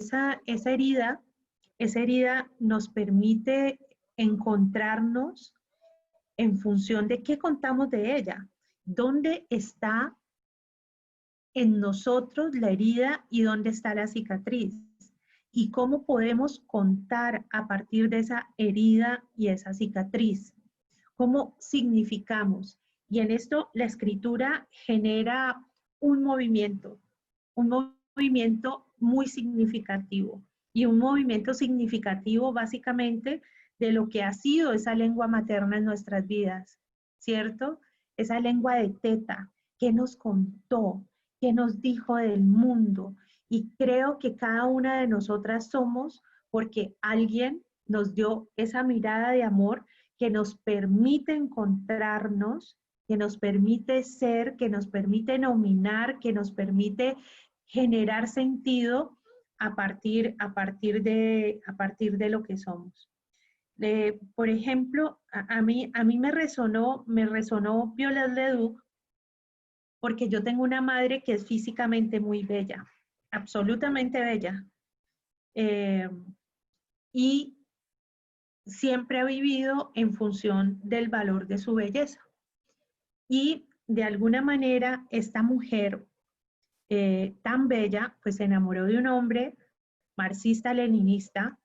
esa herida nos permite encontrarnos en función de qué contamos de ella, dónde está en nosotros la herida y dónde está la cicatriz y cómo podemos contar a partir de esa herida y esa cicatriz, cómo significamos. Y en esto la escritura genera un movimiento muy significativo y un movimiento significativo básicamente de lo que ha sido esa lengua materna en nuestras vidas, ¿cierto? Esa lengua de teta que nos contó, que nos dijo del mundo. Y creo que cada una de nosotras somos porque alguien nos dio esa mirada de amor que nos permite encontrarnos, que nos permite ser, que nos permite nominar, que nos permite generar sentido a partir de lo que somos. Por ejemplo, a mí me resonó Violet Leduc porque yo tengo una madre que es físicamente muy bella, absolutamente bella. Eh, y siempre ha vivido en función del valor de su belleza. Y de alguna manera esta mujer tan bella, pues se enamoró de un hombre marxista-leninista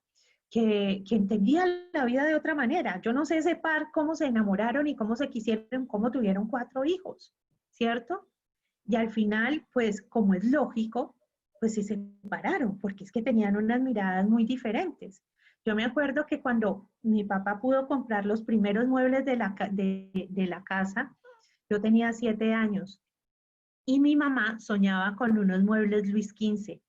que entendía la vida de otra manera. Yo no sé ese par cómo se enamoraron y cómo se quisieron, cómo tuvieron 4 hijos, ¿cierto? Y al final, pues como es lógico, pues se separaron, porque es que tenían unas miradas muy diferentes. Yo me acuerdo que cuando mi papá pudo comprar los primeros muebles de la casa, yo tenía 7 años y mi mamá soñaba con unos muebles Luis XV.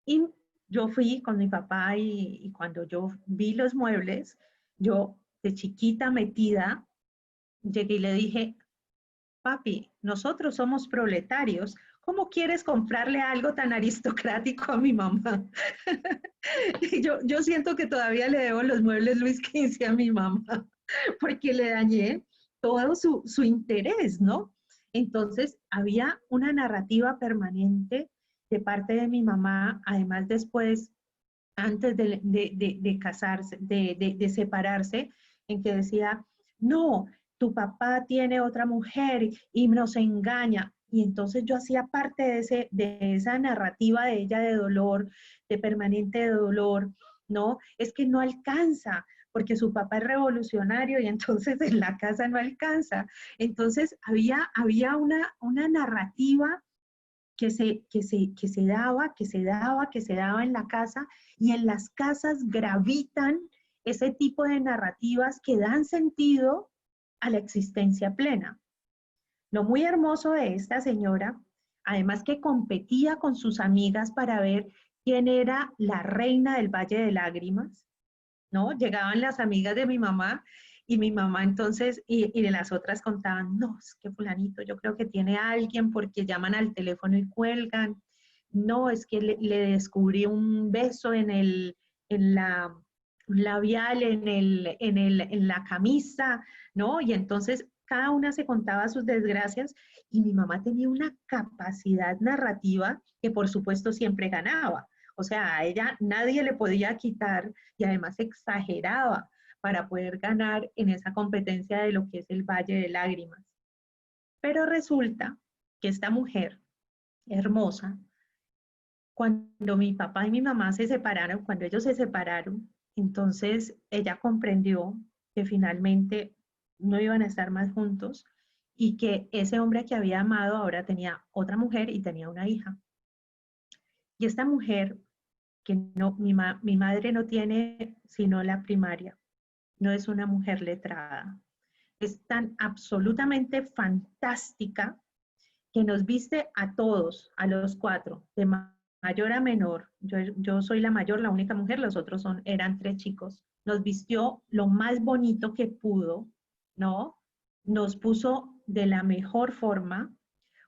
Y yo fui con mi papá y cuando yo vi los muebles, yo de chiquita metida, llegué y le dije, papi, nosotros somos proletarios. ¿Cómo quieres comprarle algo tan aristocrático a mi mamá? Yo siento que todavía le debo los muebles Luis XV a mi mamá, porque le dañé todo su interés, ¿no? Entonces, había una narrativa permanente de parte de mi mamá, además después, antes de casarse, de separarse, en que decía, no, tu papá tiene otra mujer y nos engaña. Y entonces yo hacía parte de esa narrativa de ella de dolor, de permanente dolor, ¿no? Es que no alcanza, porque su papá es revolucionario y entonces en la casa no alcanza. Entonces había una narrativa que se daba en la casa y en las casas gravitan ese tipo de narrativas que dan sentido a la existencia plena. Lo muy hermoso de esta señora, además que competía con sus amigas para ver quién era la reina del Valle de Lágrimas, ¿no? Llegaban las amigas de mi mamá entonces, y de las otras contaban, no, es que fulanito, yo creo que tiene a alguien porque llaman al teléfono y cuelgan, no, es que le descubrí un beso en la labial, en la camisa, ¿no? Y entonces cada una se contaba sus desgracias y mi mamá tenía una capacidad narrativa que por supuesto siempre ganaba. O sea, a ella nadie le podía quitar y además exageraba para poder ganar en esa competencia de lo que es el Valle de Lágrimas. Pero resulta que esta mujer hermosa, cuando mi papá y mi mamá se separaron, cuando ellos se separaron, entonces ella comprendió que finalmente no iban a estar más juntos y que ese hombre que había amado ahora tenía otra mujer y tenía una hija. Y esta mujer, que no, mi madre no tiene sino la primaria, no es una mujer letrada, es tan absolutamente fantástica que nos viste a todos, a los 4, de mayor a menor. Yo soy la mayor, la única mujer, los otros eran 3 chicos. Nos vistió lo más bonito que pudo, ¿no? Nos puso de la mejor forma,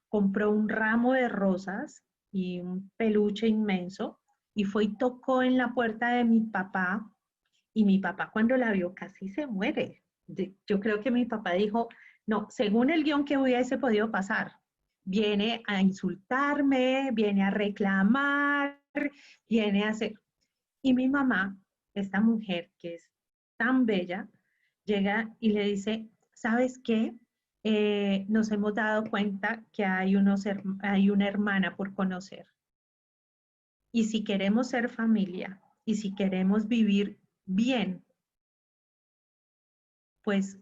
compró un ramo de rosas y un peluche inmenso y fue y tocó en la puerta de mi papá y mi papá cuando la vio casi se muere. Yo creo que mi papá dijo, no, según el guión que hubiese podido pasar, viene a insultarme, viene a reclamar, viene a hacer... Y mi mamá, esta mujer que es tan bella, llega y le dice, ¿sabes qué? Nos hemos dado cuenta que hay una hermana por conocer. Y si queremos ser familia y si queremos vivir bien, pues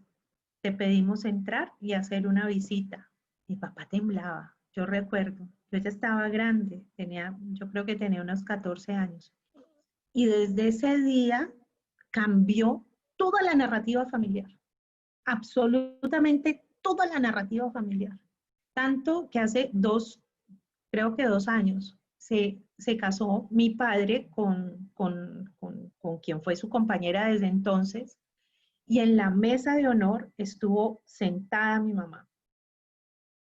te pedimos entrar y hacer una visita. Mi papá temblaba, yo recuerdo, yo ya estaba grande, yo creo que tenía unos 14 años. Y desde ese día cambió toda la narrativa familiar, absolutamente toda la narrativa familiar. Tanto que hace creo que 2 años, se casó mi padre con quien fue su compañera desde entonces, y en la mesa de honor estuvo sentada mi mamá.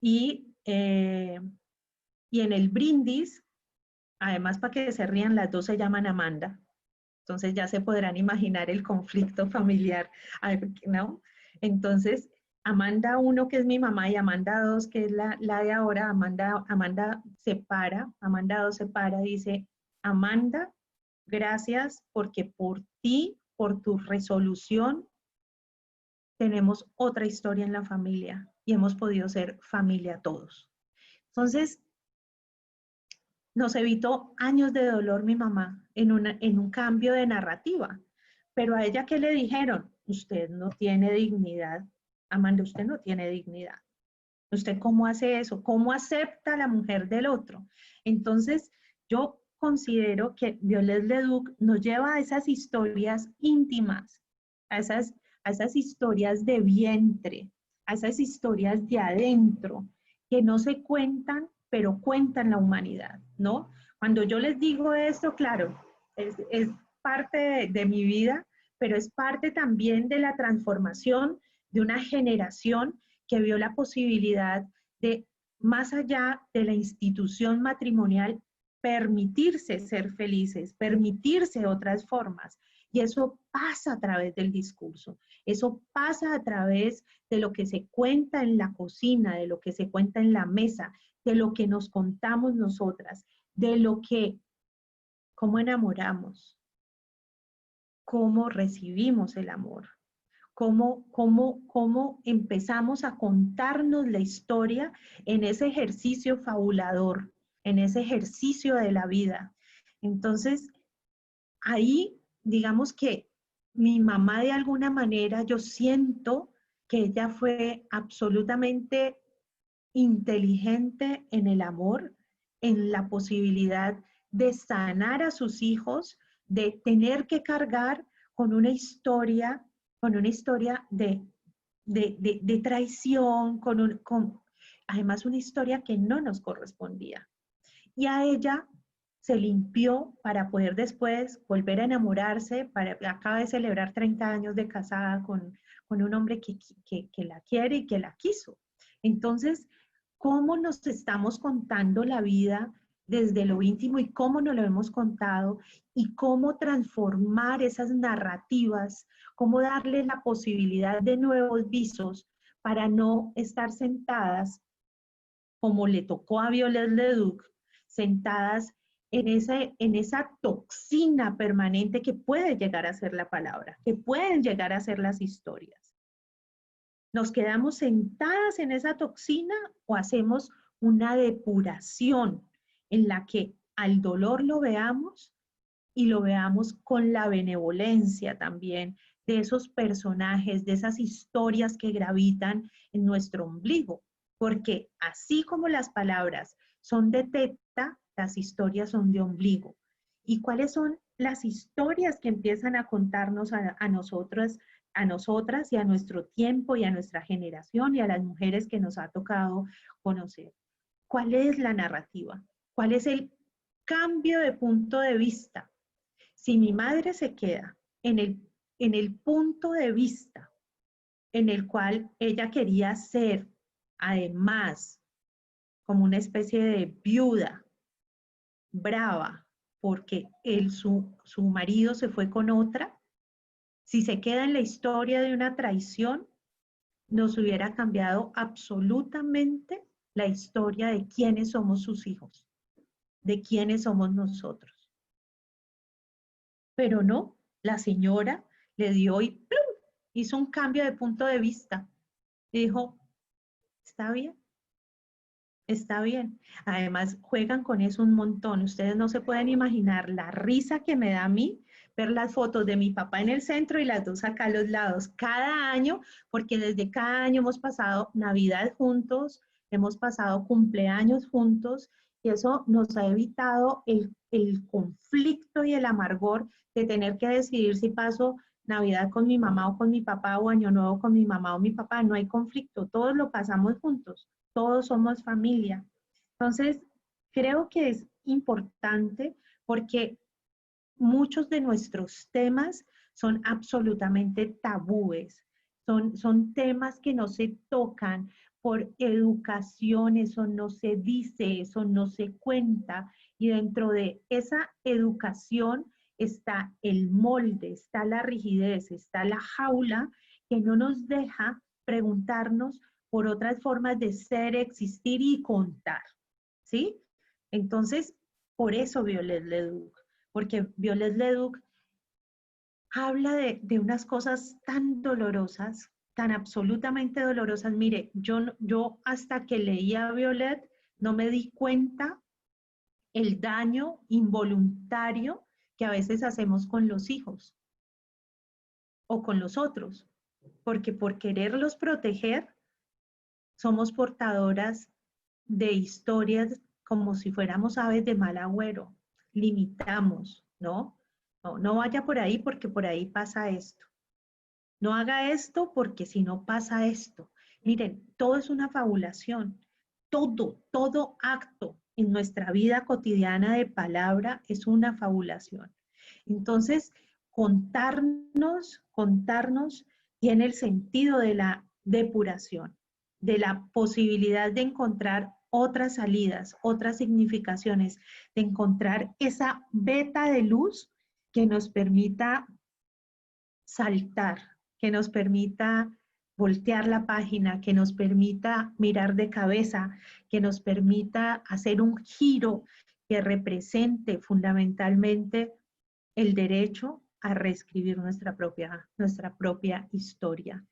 Y, y en el brindis, además para que se rían, las dos se llaman Amanda. Entonces ya se podrán imaginar el conflicto familiar, ¿no? Entonces, Amanda 1, que es mi mamá, y Amanda 2, que es la de ahora, Amanda Amanda 2 se para y dice, Amanda, gracias porque por ti, por tu resolución, tenemos otra historia en la familia y hemos podido ser familia todos. Entonces, nos evitó años de dolor mi mamá en un cambio de narrativa. Pero a ella, ¿qué le dijeron? Usted no tiene dignidad. Amanda, usted no tiene dignidad. ¿Usted cómo hace eso? ¿Cómo acepta a la mujer del otro? Entonces, yo considero que Viollet Leduc nos lleva a esas historias íntimas, a esas historias de vientre, a esas historias de adentro, que no se cuentan, pero cuentan la humanidad, ¿no? Cuando yo les digo esto, claro, es parte de mi vida, pero es parte también de la transformación de una generación que vio la posibilidad de, más allá de la institución matrimonial, permitirse ser felices, permitirse otras formas. Y eso pasa a través del discurso, eso pasa a través de lo que se cuenta en la cocina, de lo que se cuenta en la mesa, de lo que nos contamos nosotras, de lo que, cómo enamoramos, cómo recibimos el amor. Cómo empezamos a contarnos la historia en ese ejercicio fabulador, en ese ejercicio de la vida. Entonces, ahí, digamos que mi mamá de alguna manera, yo siento que ella fue absolutamente inteligente en el amor, en la posibilidad de sanar a sus hijos, de tener que cargar con una historia, de traición, además una historia que no nos correspondía. Y a ella se limpió para poder después volver a enamorarse, acaba de celebrar 30 años de casada con un hombre que la quiere y que la quiso. Entonces, ¿cómo nos estamos contando la vida desde lo íntimo y cómo nos lo hemos contado y cómo transformar esas narrativas, cómo darle la posibilidad de nuevos visos para no estar sentadas como le tocó a Viollet Leduc, sentadas en esa toxina permanente que puede llegar a ser la palabra, que pueden llegar a ser las historias? ¿Nos quedamos sentadas en esa toxina o hacemos una depuración en la que al dolor lo veamos y lo veamos con la benevolencia también de esos personajes, de esas historias que gravitan en nuestro ombligo? Porque así como las palabras son de teta, las historias son de ombligo. ¿Y cuáles son las historias que empiezan a contarnos a nosotras y a nuestro tiempo y a nuestra generación y a las mujeres que nos ha tocado conocer? ¿Cuál es la narrativa? ¿Cuál es el cambio de punto de vista? Si mi madre se queda en el punto de vista en el cual ella quería ser, además, como una especie de viuda, brava, porque su marido se fue con otra, si se queda en la historia de una traición, nos hubiera cambiado absolutamente la historia de quiénes somos sus hijos, de quiénes somos nosotros. Pero no, la señora le dio y ¡plum! Hizo un cambio de punto de vista. Y dijo, está bien, está bien. Además, juegan con eso un montón. Ustedes no se pueden imaginar la risa que me da a mí ver las fotos de mi papá en el centro y las dos acá a los lados, cada año, porque desde cada año hemos pasado Navidad juntos, hemos pasado cumpleaños juntos, y eso nos ha evitado el conflicto y el amargor de tener que decidir si paso Navidad con mi mamá o con mi papá o Año Nuevo con mi mamá o mi papá. No hay conflicto, todos lo pasamos juntos, todos somos familia. Entonces, creo que es importante porque muchos de nuestros temas son absolutamente tabúes, son temas que no se tocan por educación, eso no se dice, eso no se cuenta, y dentro de esa educación está el molde, está la rigidez, está la jaula que no nos deja preguntarnos por otras formas de ser, existir y contar, ¿sí? Entonces, por eso Violet Leduc, porque Violet Leduc habla de unas cosas tan dolorosas, tan absolutamente dolorosas. Mire, yo hasta que leía a Violet no me di cuenta el daño involuntario que a veces hacemos con los hijos o con los otros, porque por quererlos proteger somos portadoras de historias como si fuéramos aves de mal agüero, limitamos, ¿no? No, no vaya por ahí porque por ahí pasa esto. No haga esto porque si no pasa esto. Miren, todo es una fabulación. Todo acto en nuestra vida cotidiana de palabra es una fabulación. Entonces, contarnos tiene el sentido de la depuración, de la posibilidad de encontrar otras salidas, otras significaciones, de encontrar esa veta de luz que nos permita saltar, que nos permita voltear la página, que nos permita mirar de cabeza, que nos permita hacer un giro que represente fundamentalmente el derecho a reescribir nuestra propia historia.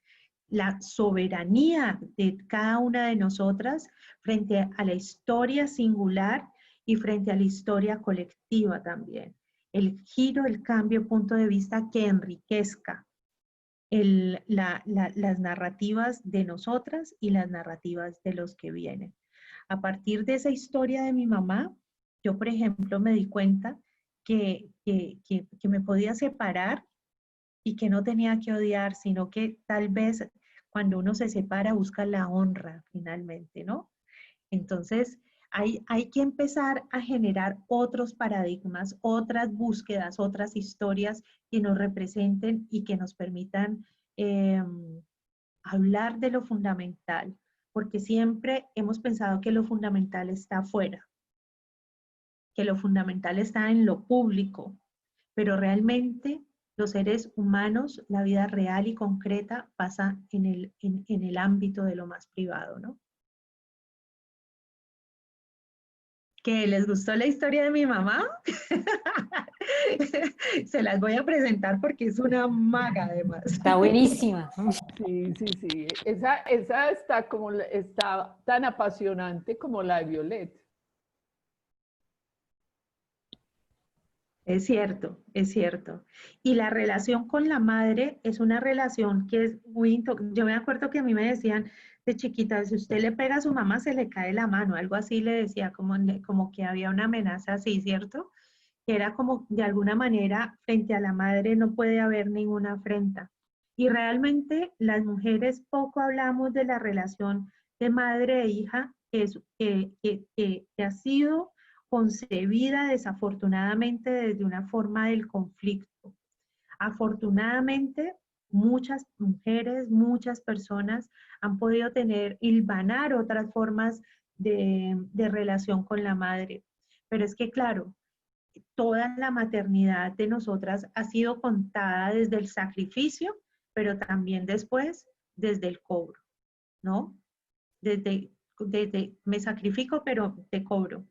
La soberanía de cada una de nosotras frente a la historia singular y frente a la historia colectiva también. El giro, el cambio, punto de vista que enriquezca las narrativas de nosotras y las narrativas de los que vienen. A partir de esa historia de mi mamá, yo, por ejemplo, me di cuenta que me podía separar y que no tenía que odiar, sino que tal vez cuando uno se separa busca la honra finalmente, ¿no? Entonces, hay que empezar a generar otros paradigmas, otras búsquedas, otras historias que nos representen y que nos permitan hablar de lo fundamental, porque siempre hemos pensado que lo fundamental está afuera, que lo fundamental está en lo público, pero realmente los seres humanos, la vida real y concreta pasa en el ámbito de lo más privado, ¿no? ¿Que les gustó la historia de mi mamá? Se las voy a presentar porque es una maga además. Está buenísima. Sí, sí, sí. Esa está como está tan apasionante como la de Violet. Es cierto, es cierto. Y la relación con la madre es una relación que es muy... Yo me acuerdo que a mí me decían de chiquita, si usted le pega a su mamá se le cae la mano, algo así le decía, como que había una amenaza así, ¿cierto? Que era como de alguna manera frente a la madre no puede haber ninguna afrenta. Y realmente las mujeres poco hablamos de la relación de madre e hija que ha sido concebida desafortunadamente desde una forma del conflicto. Afortunadamente, muchas mujeres, muchas personas han podido hilvanar otras formas de relación con la madre. Pero es que, claro, toda la maternidad de nosotras ha sido contada desde el sacrificio, pero también después desde el cobro, ¿no? Desde me sacrifico, pero te cobro.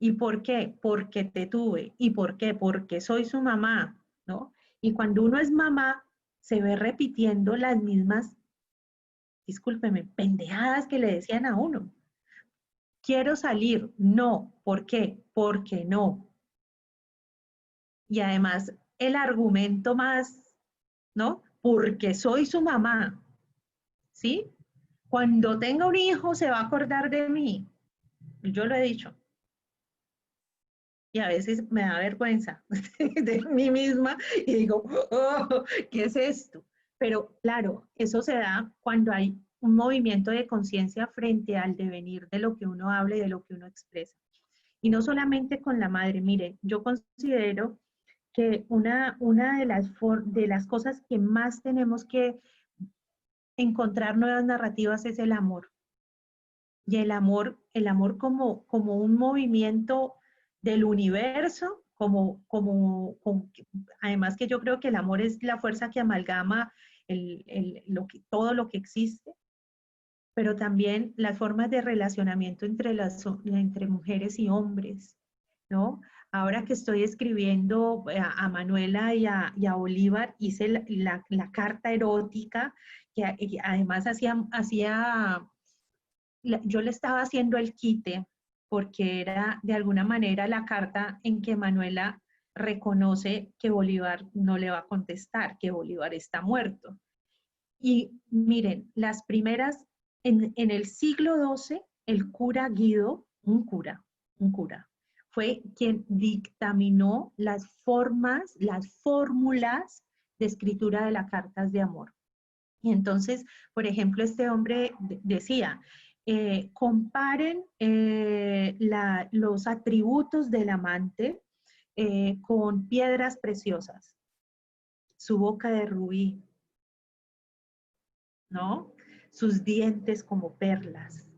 ¿Y por qué? Porque te tuve. ¿Y por qué? Porque soy su mamá, ¿no? Y cuando uno es mamá, se ve repitiendo las mismas, discúlpeme, pendejadas que le decían a uno. Quiero salir, no. ¿Por qué? Porque no. Y además, el argumento más, ¿no? Porque soy su mamá, ¿sí? Cuando tenga un hijo se va a acordar de mí. Yo lo he dicho. Y a veces me da vergüenza de mí misma y digo, oh, ¿qué es esto? Pero claro, eso se da cuando hay un movimiento de conciencia frente al devenir de lo que uno habla y de lo que uno expresa. Y no solamente con la madre, mire, yo considero que una de las cosas que más tenemos que encontrar nuevas narrativas es el amor. Y el amor como un movimiento del universo, además que yo creo que el amor es la fuerza que amalgama todo lo que existe, pero también las formas de relacionamiento entre mujeres y hombres, ¿no? Ahora que estoy escribiendo a Manuela y a Bolívar, hice la carta erótica, que además yo le estaba haciendo el quite porque era de alguna manera la carta en que Manuela reconoce que Bolívar no le va a contestar, que Bolívar está muerto. Y miren, las primeras, en el siglo XII, el cura Guido, un cura, fue quien dictaminó las formas, las fórmulas de escritura de las cartas de amor. Y entonces, por ejemplo, este hombre decía, comparen los atributos del amante con piedras preciosas, su boca de rubí, ¿no? Sus dientes como perlas.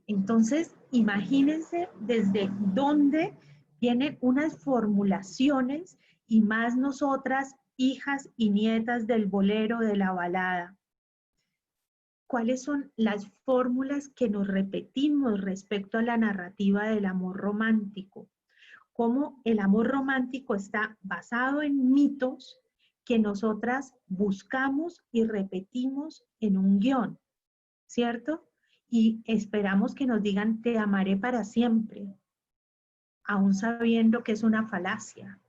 Entonces, imagínense desde dónde vienen unas formulaciones y más nosotras, hijas y nietas del bolero, de la balada. ¿Cuáles son las fórmulas que nos repetimos respecto a la narrativa del amor romántico? Cómo el amor romántico está basado en mitos que nosotras buscamos y repetimos en un guión, ¿cierto? Y esperamos que nos digan, te amaré para siempre, aún sabiendo que es una falacia,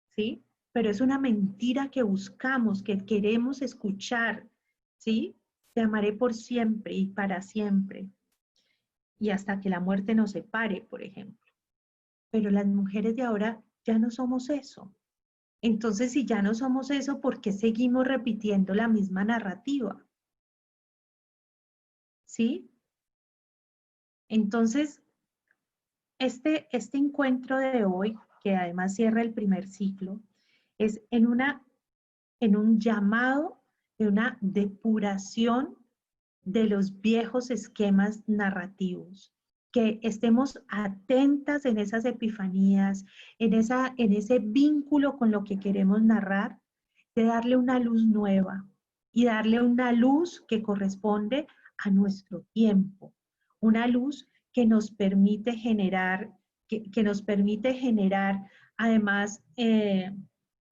¿sí? Pero es una mentira que buscamos, que queremos escuchar, ¿sí? Te amaré por siempre y para siempre, y hasta que la muerte nos separe, por ejemplo. Pero las mujeres de ahora ya no somos eso. Entonces, si ya no somos eso, ¿por qué seguimos repitiendo la misma narrativa? ¿Sí? Entonces, este encuentro de hoy, que además cierra el primer ciclo, es en un llamado de una depuración de los viejos esquemas narrativos, que estemos atentas en esas epifanías, en ese vínculo con lo que queremos narrar, de darle una luz nueva y darle una luz que corresponde a nuestro tiempo, una luz que nos permite generar, que nos permite generar además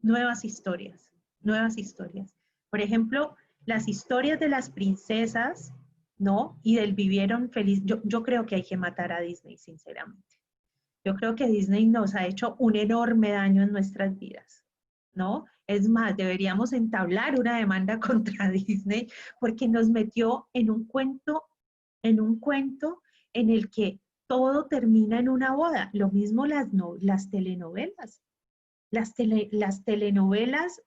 nuevas historias, nuevas historias. Por ejemplo, las historias de las princesas, ¿no? Y del vivieron feliz. Yo creo que hay que matar a Disney, sinceramente. Yo creo que Disney nos ha hecho un enorme daño en nuestras vidas, ¿no? Es más, deberíamos entablar una demanda contra Disney porque nos metió en un cuento en el que todo termina en una boda. Lo mismo las telenovelas. Las telenovelas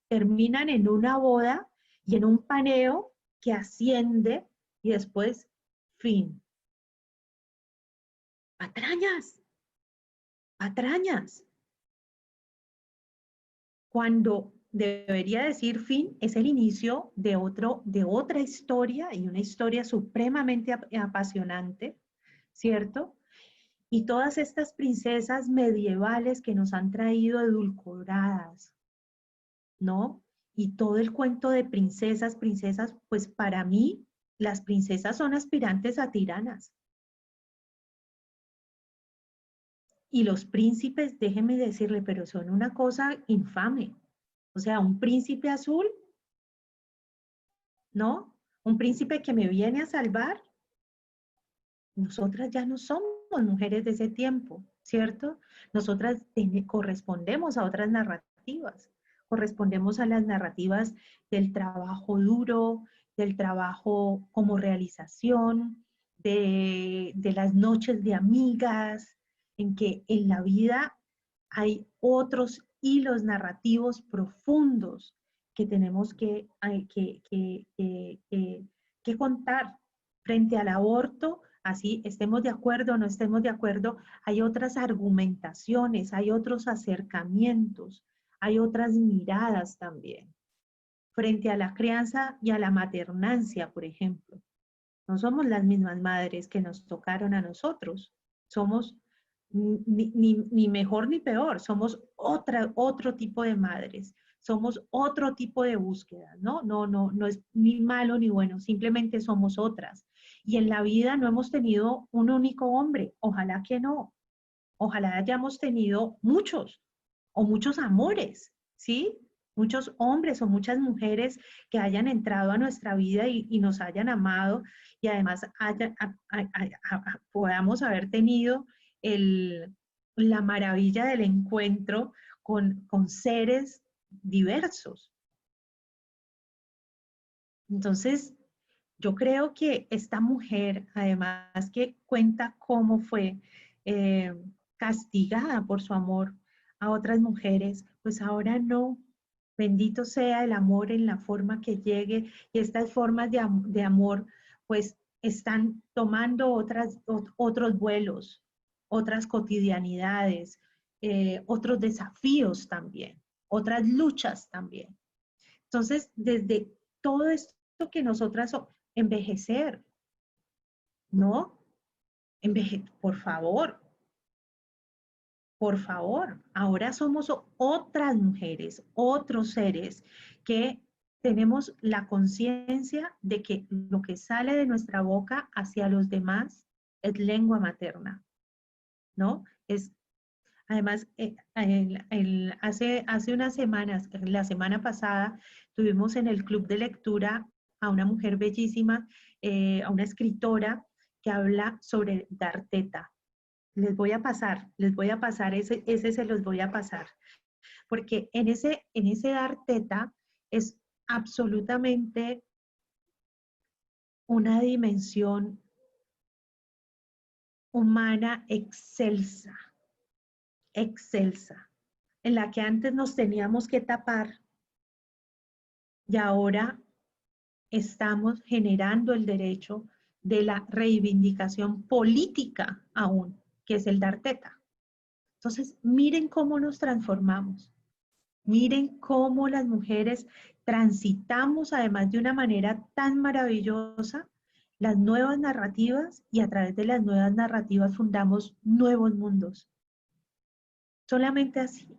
terminan en una boda y en un paneo que asciende y después fin. Patrañas, patrañas. Cuando debería decir fin es el inicio de otra historia y una historia supremamente apasionante, ¿cierto? Y todas estas princesas medievales que nos han traído edulcoradas, ¿no? Y todo el cuento de princesas, pues para mí las princesas son aspirantes a tiranas. Y los príncipes, déjeme decirle, pero son una cosa infame. O sea, un príncipe azul, ¿no? Un príncipe que me viene a salvar. Nosotras ya no somos mujeres de ese tiempo, ¿cierto? Nosotras correspondemos a otras narrativas, correspondemos a las narrativas del trabajo duro, del trabajo como realización, de las noches de amigas, en que en la vida hay otros hilos narrativos profundos que tenemos que contar frente al aborto. Así, estemos de acuerdo o no estemos de acuerdo, hay otras argumentaciones, hay otros acercamientos, hay otras miradas también. Frente a la crianza y a la maternancia, por ejemplo. No somos las mismas madres que nos tocaron a nosotros. Somos ni mejor ni peor, somos otro tipo de madres. Somos otro tipo de búsqueda, ¿no? No es ni malo ni bueno, simplemente somos otras. Y en la vida no hemos tenido un único hombre, ojalá que no. Ojalá hayamos tenido muchos o muchos amores, ¿sí? Muchos hombres o muchas mujeres que hayan entrado a nuestra vida y nos hayan amado y además podamos haber tenido la maravilla del encuentro con seres diversos. Entonces, yo creo que esta mujer, además que cuenta cómo fue eh, castigada por su amor a otras mujeres, pues ahora no. Bendito sea el amor en la forma que llegue y estas formas de amor pues están tomando otros vuelos, otras cotidianidades, otros desafíos también, otras luchas también. Entonces, desde todo esto que nosotras envejecer, ¿no? Por favor, ahora somos otras mujeres, otros seres que tenemos la conciencia de que lo que sale de nuestra boca hacia los demás es lengua materna, ¿no? Además, hace unas semanas, la semana pasada, tuvimos en el club de lectura a una mujer bellísima, a una escritora que habla sobre dar teta. Les voy a pasar, ese se los voy a pasar. Porque en ese dar teta es absolutamente una dimensión humana excelsa, excelsa, en la que antes nos teníamos que tapar y ahora estamos generando el derecho de la reivindicación política aún, que es el dar teta. Entonces, miren cómo nos transformamos. Miren cómo las mujeres transitamos, además de una manera tan maravillosa, las nuevas narrativas y a través de las nuevas narrativas fundamos nuevos mundos. Solamente así,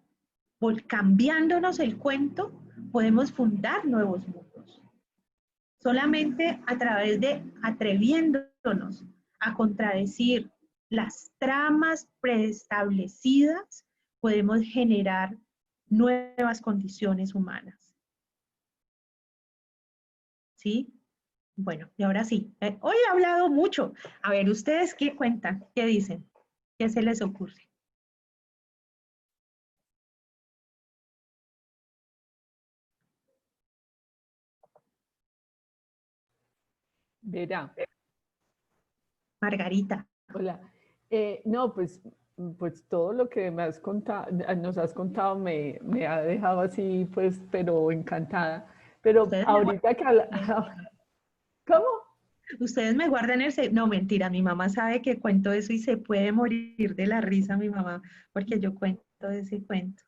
cambiándonos el cuento, podemos fundar nuevos mundos. Solamente a través de atreviéndonos a contradecir las tramas preestablecidas, podemos generar nuevas condiciones humanas. ¿Sí? Bueno, y ahora sí. Hoy he hablado mucho. A ver, ¿ustedes qué cuentan? ¿Qué dicen? ¿Qué se les ocurre? Verá. Margarita. Hola. No, pues todo lo que nos has contado me ha dejado así, pues, pero encantada. Pero Ustedes me ahorita que habla... guardan, ¿Cómo? ustedes me guardan no, mentira, mi mamá sabe que cuento eso y se puede morir de la risa mi mamá, porque yo cuento ese cuento.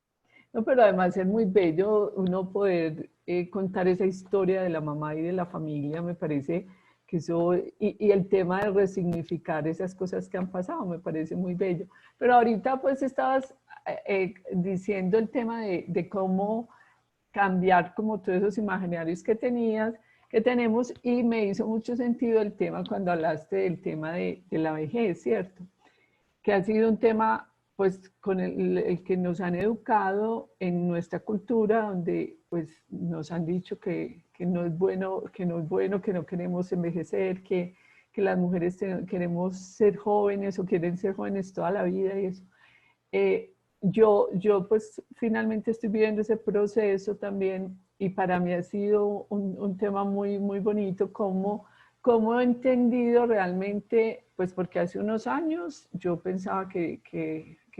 No, pero además es muy bello uno poder contar esa historia de la mamá y de la familia, me parece que eso, y el tema de resignificar esas cosas que han pasado, me parece muy bello. Pero ahorita pues estabas diciendo el tema de cómo cambiar como todos esos imaginarios que tenías que tenemos, y me hizo mucho sentido el tema cuando hablaste del tema de la vejez, ¿cierto? Que ha sido un tema pues con el que nos han educado en nuestra cultura, donde pues nos han dicho que no es bueno, que no es bueno, que no queremos envejecer, que las mujeres queremos ser jóvenes o quieren ser jóvenes toda la vida y eso. Yo pues finalmente estoy viviendo ese proceso también, y para mí ha sido un tema muy, muy bonito cómo he entendido realmente, pues porque hace unos años yo pensaba que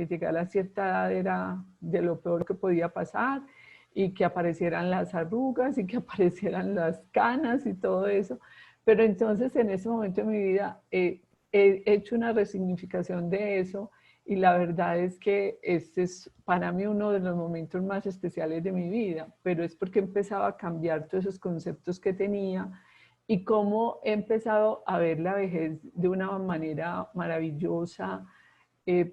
llegar a cierta edad era de lo peor que podía pasar, y que aparecieran las arrugas y que aparecieran las canas y todo eso. Pero entonces en ese momento de mi vida he hecho una resignificación de eso, y la verdad es que este es para mí uno de los momentos más especiales de mi vida, pero es porque he empezado a cambiar todos esos conceptos que tenía, y cómo he empezado a ver la vejez de una manera maravillosa,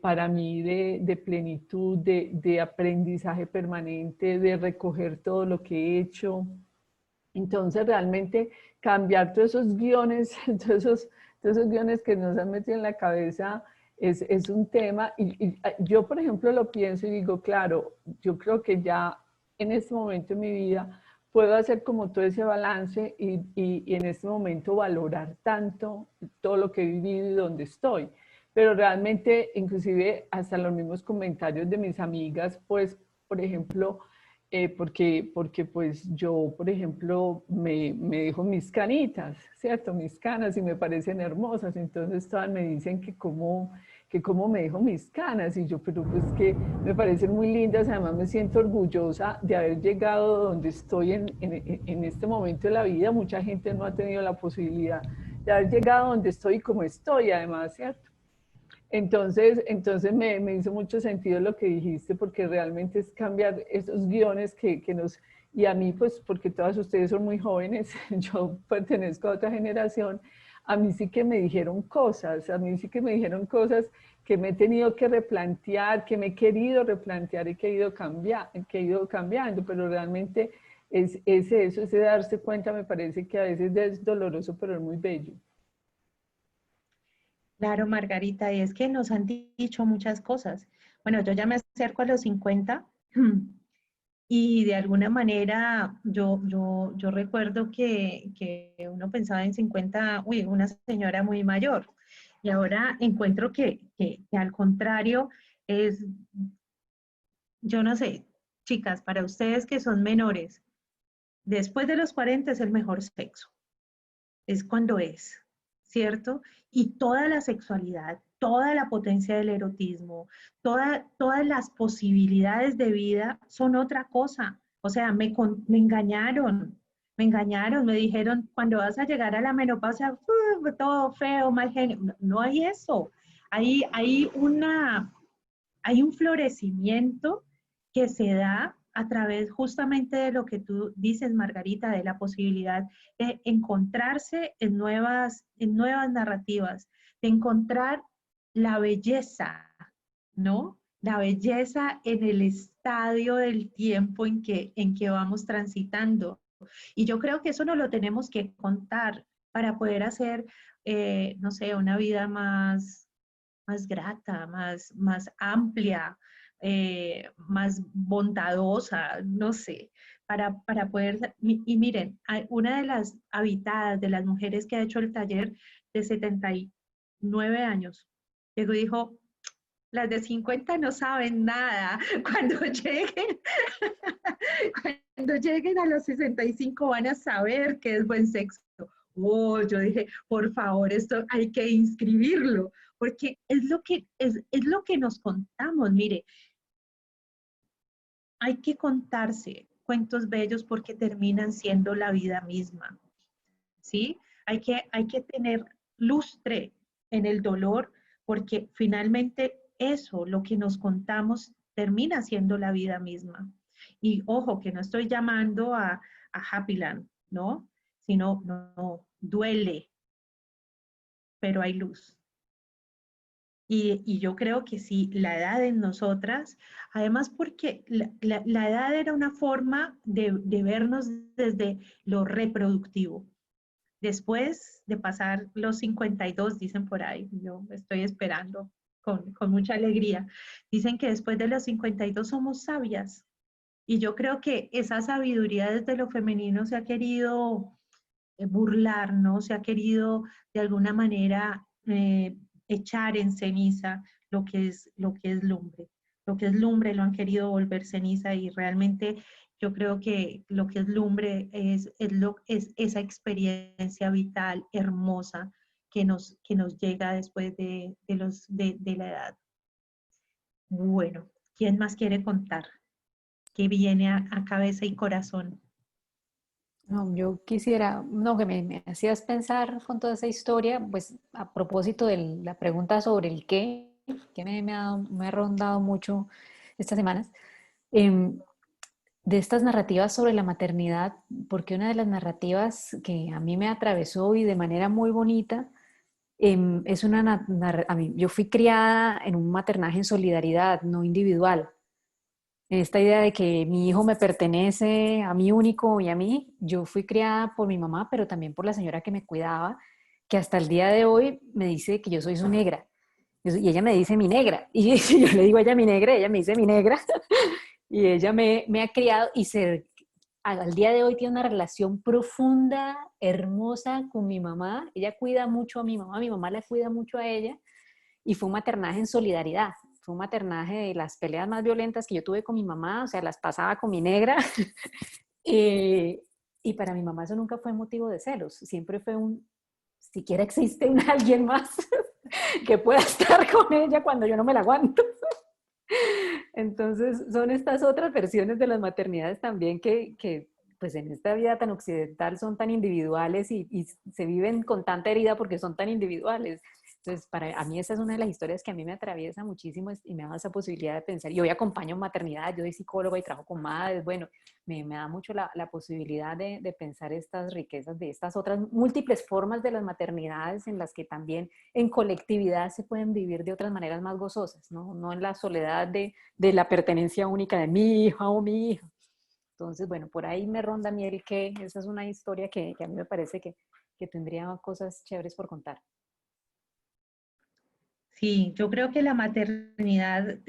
para mí de plenitud, de aprendizaje permanente, de recoger todo lo que he hecho. Entonces realmente cambiar todos esos guiones, todos esos guiones que nos han metido en la cabeza es un tema. Y yo, por ejemplo, lo pienso y digo, claro, yo creo que ya en este momento de mi vida puedo hacer como todo ese balance y en este momento valorar tanto todo lo que he vivido y donde estoy. Pero realmente, inclusive hasta los mismos comentarios de mis amigas, pues, por ejemplo, porque pues yo, por ejemplo, me dejo mis canitas, ¿cierto? Mis canas, y me parecen hermosas, entonces todas me dicen que cómo me dejo mis canas, y yo, pero pues que me parecen muy lindas, además me siento orgullosa de haber llegado donde estoy en este momento de la vida. Mucha gente no ha tenido la posibilidad de haber llegado donde estoy como estoy, además, ¿cierto? Entonces me hizo mucho sentido lo que dijiste, porque realmente es cambiar esos guiones que nos... Y a mí, pues, porque todas ustedes son muy jóvenes, yo pertenezco a otra generación, a mí sí que me dijeron cosas, a mí sí que me dijeron cosas que me he tenido que replantear, que me he querido replantear y que he ido, que he ido cambiando, pero realmente es eso, ese darse cuenta me parece que a veces es doloroso, pero es muy bello. Claro, Margarita, y es que nos han dicho muchas cosas. Bueno, yo ya me acerco a los 50 y de alguna manera yo recuerdo que uno pensaba en 50, uy, una señora muy mayor. Y ahora encuentro que al contrario es, yo no sé, chicas, para ustedes que son menores, después de los 40 es el mejor sexo, es cuando es, ¿cierto? Y toda la sexualidad, toda la potencia del erotismo, todas las posibilidades de vida son otra cosa. O sea, me engañaron, me dijeron, cuando vas a llegar a la menopausia, todo feo, mal genio. No, no hay eso. Hay una, hay un florecimiento que se da a través justamente de lo que tú dices, Margarita, de la posibilidad de encontrarse en nuevas narrativas, de encontrar la belleza, ¿no? La belleza en el estadio del tiempo en que vamos transitando. Y yo creo que eso nos lo tenemos que contar para poder hacer, no sé, una vida más grata, más amplia, más bondadosa, no sé, para poder, y miren, una de las habitadas de las mujeres que ha hecho el taller de 79 años, llegó y dijo, las de 50 no saben nada. Cuando lleguen, cuando lleguen a los 65 van a saber qué es buen sexo. Oh, yo dije, por favor, esto hay que inscribirlo, porque es lo que nos contamos. Mire, hay que contarse cuentos bellos porque terminan siendo la vida misma, ¿sí? Hay que tener lustre en el dolor porque finalmente eso, lo que nos contamos, termina siendo la vida misma. Y ojo, que no estoy llamando a Happyland, ¿no? Sino, no, duele, pero hay luz. Y yo creo que sí, la edad en nosotras, además porque la edad era una forma de vernos desde lo reproductivo. Después de pasar los 52, dicen por ahí, yo estoy esperando con mucha alegría, dicen que después de los 52 somos sabias. Y yo creo que esa sabiduría desde lo femenino se ha querido burlar, ¿no? Se ha querido de alguna manera echar en ceniza lo que es lumbre. Lo que es lumbre lo han querido volver ceniza y realmente yo creo que lo que es lumbre es esa experiencia vital hermosa que nos llega después de la edad. Bueno, ¿quién más quiere contar? ¿Qué viene a cabeza y corazón? No, yo quisiera, no, que me hacías pensar con toda esa historia, pues a propósito de la pregunta sobre el qué, que me ha rondado mucho estas semanas, em, de estas narrativas sobre la maternidad, porque una de las narrativas que a mí me atravesó y de manera muy bonita, es a mí, yo fui criada en un maternaje en solidaridad, no individual. En esta idea de que mi hijo me pertenece a mí único y a mí, yo fui criada por mi mamá, pero también por la señora que me cuidaba, que hasta el día de hoy me dice que yo soy su negra. Y ella me dice mi negra. Y si yo le digo a ella mi negra, ella me dice mi negra. Y ella me ha criado y al día de hoy tiene una relación profunda, hermosa con mi mamá. Ella cuida mucho a mi mamá le cuida mucho a ella. Y fue un maternaje en solidaridad. Fue un maternaje de las peleas más violentas que yo tuve con mi mamá, o sea, las pasaba con mi negra. Y para mi mamá eso nunca fue motivo de celos, siempre fue siquiera existe alguien más que pueda estar con ella cuando yo no me la aguanto. Entonces, son estas otras versiones de las maternidades también que pues en esta vida tan occidental son tan individuales y se viven con tanta herida porque son tan individuales. Entonces, para a mí esa es una de las historias que a mí me atraviesa muchísimo y me da esa posibilidad de pensar. Yo hoy acompaño maternidad, yo soy psicóloga y trabajo con madres, bueno, me da mucho la posibilidad de pensar estas riquezas de estas otras múltiples formas de las maternidades en las que también en colectividad se pueden vivir de otras maneras más gozosas, ¿no? No en la soledad de la pertenencia única de mi hija o mi hijo. Entonces, bueno, por ahí me ronda a mí el que esa es una historia que a mí me parece que tendría cosas chéveres por contar. Sí, yo creo que la maternidad,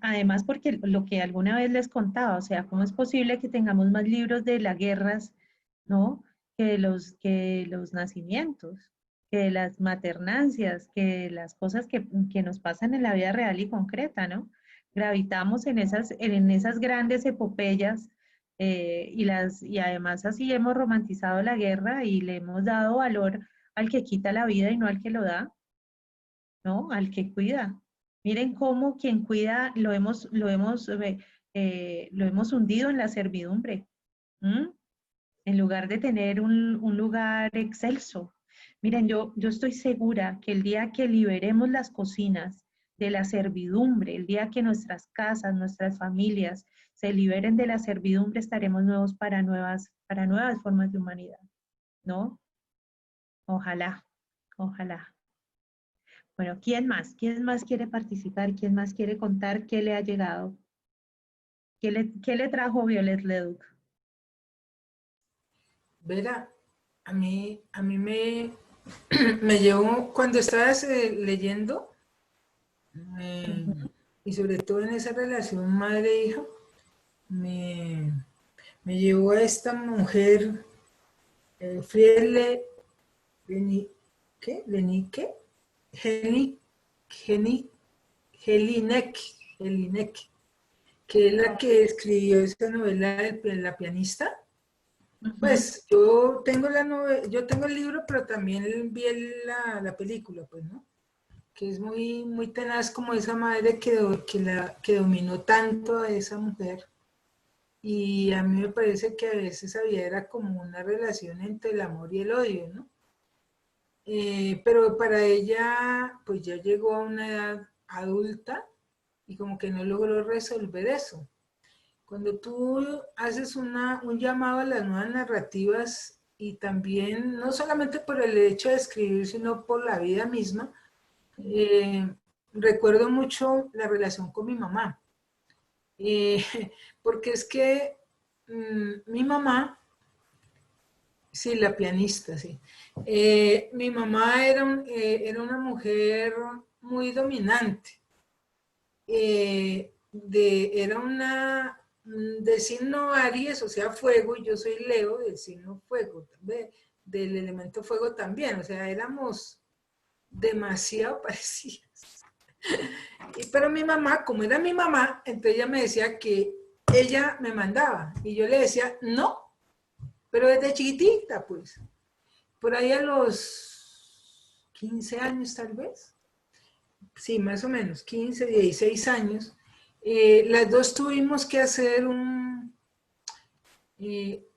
además porque lo que alguna vez les contaba, o sea, ¿cómo es posible que tengamos más libros de las guerras, ¿no? Que los nacimientos, que las maternancias, que las cosas que nos pasan en la vida real y concreta, ¿no? Gravitamos en esas grandes epopeyas y además así hemos romantizado la guerra y le hemos dado valor al que quita la vida y no al que lo da. ¿No? Al que cuida. Miren cómo quien cuida lo hemos hundido en la servidumbre, ¿m? En lugar de tener un lugar excelso. Miren, yo estoy segura que el día que liberemos las cocinas de la servidumbre, el día que nuestras casas, nuestras familias se liberen de la servidumbre, estaremos nuevos para nuevas formas de humanidad, ¿no? Ojalá, ojalá. Bueno, ¿quién más? ¿Quién más quiere participar? ¿Quién más quiere contar qué le ha llegado? Qué le trajo Violet Leduc? Vera, a mí me llevó, cuando estabas leyendo, y sobre todo en esa relación madre-hija, me, me llevó a esta mujer, Friedle, ¿qué? ¿Lenique? Geni, Jelinek, Jelinek, que es la que escribió esa novela de La pianista. Pues yo tengo yo tengo el libro, pero también vi la película, pues, ¿no? Que es muy, muy tenaz como esa madre que dominó tanto a esa mujer. Y a mí me parece que a veces había era como una relación entre el amor y el odio, ¿no? Pero para ella, pues ya llegó a una edad adulta y como que no logró resolver eso. Cuando tú haces un llamado a las nuevas narrativas y también, no solamente por el hecho de escribir, sino por la vida misma, recuerdo mucho la relación con mi mamá, eh, porque es que mi mamá, sí, la pianista, sí. Mi mamá era una mujer muy dominante. Era de signo Aries, o sea, fuego, y yo soy Leo, del signo fuego, del elemento fuego también, o sea, éramos demasiado parecidas. Pero mi mamá, como era mi mamá, entonces ella me decía que ella me mandaba, y yo le decía, no, pero desde chiquitita, pues, por ahí a los 15 años tal vez, sí, más o menos, 15, 16 años, las dos tuvimos que hacer eh,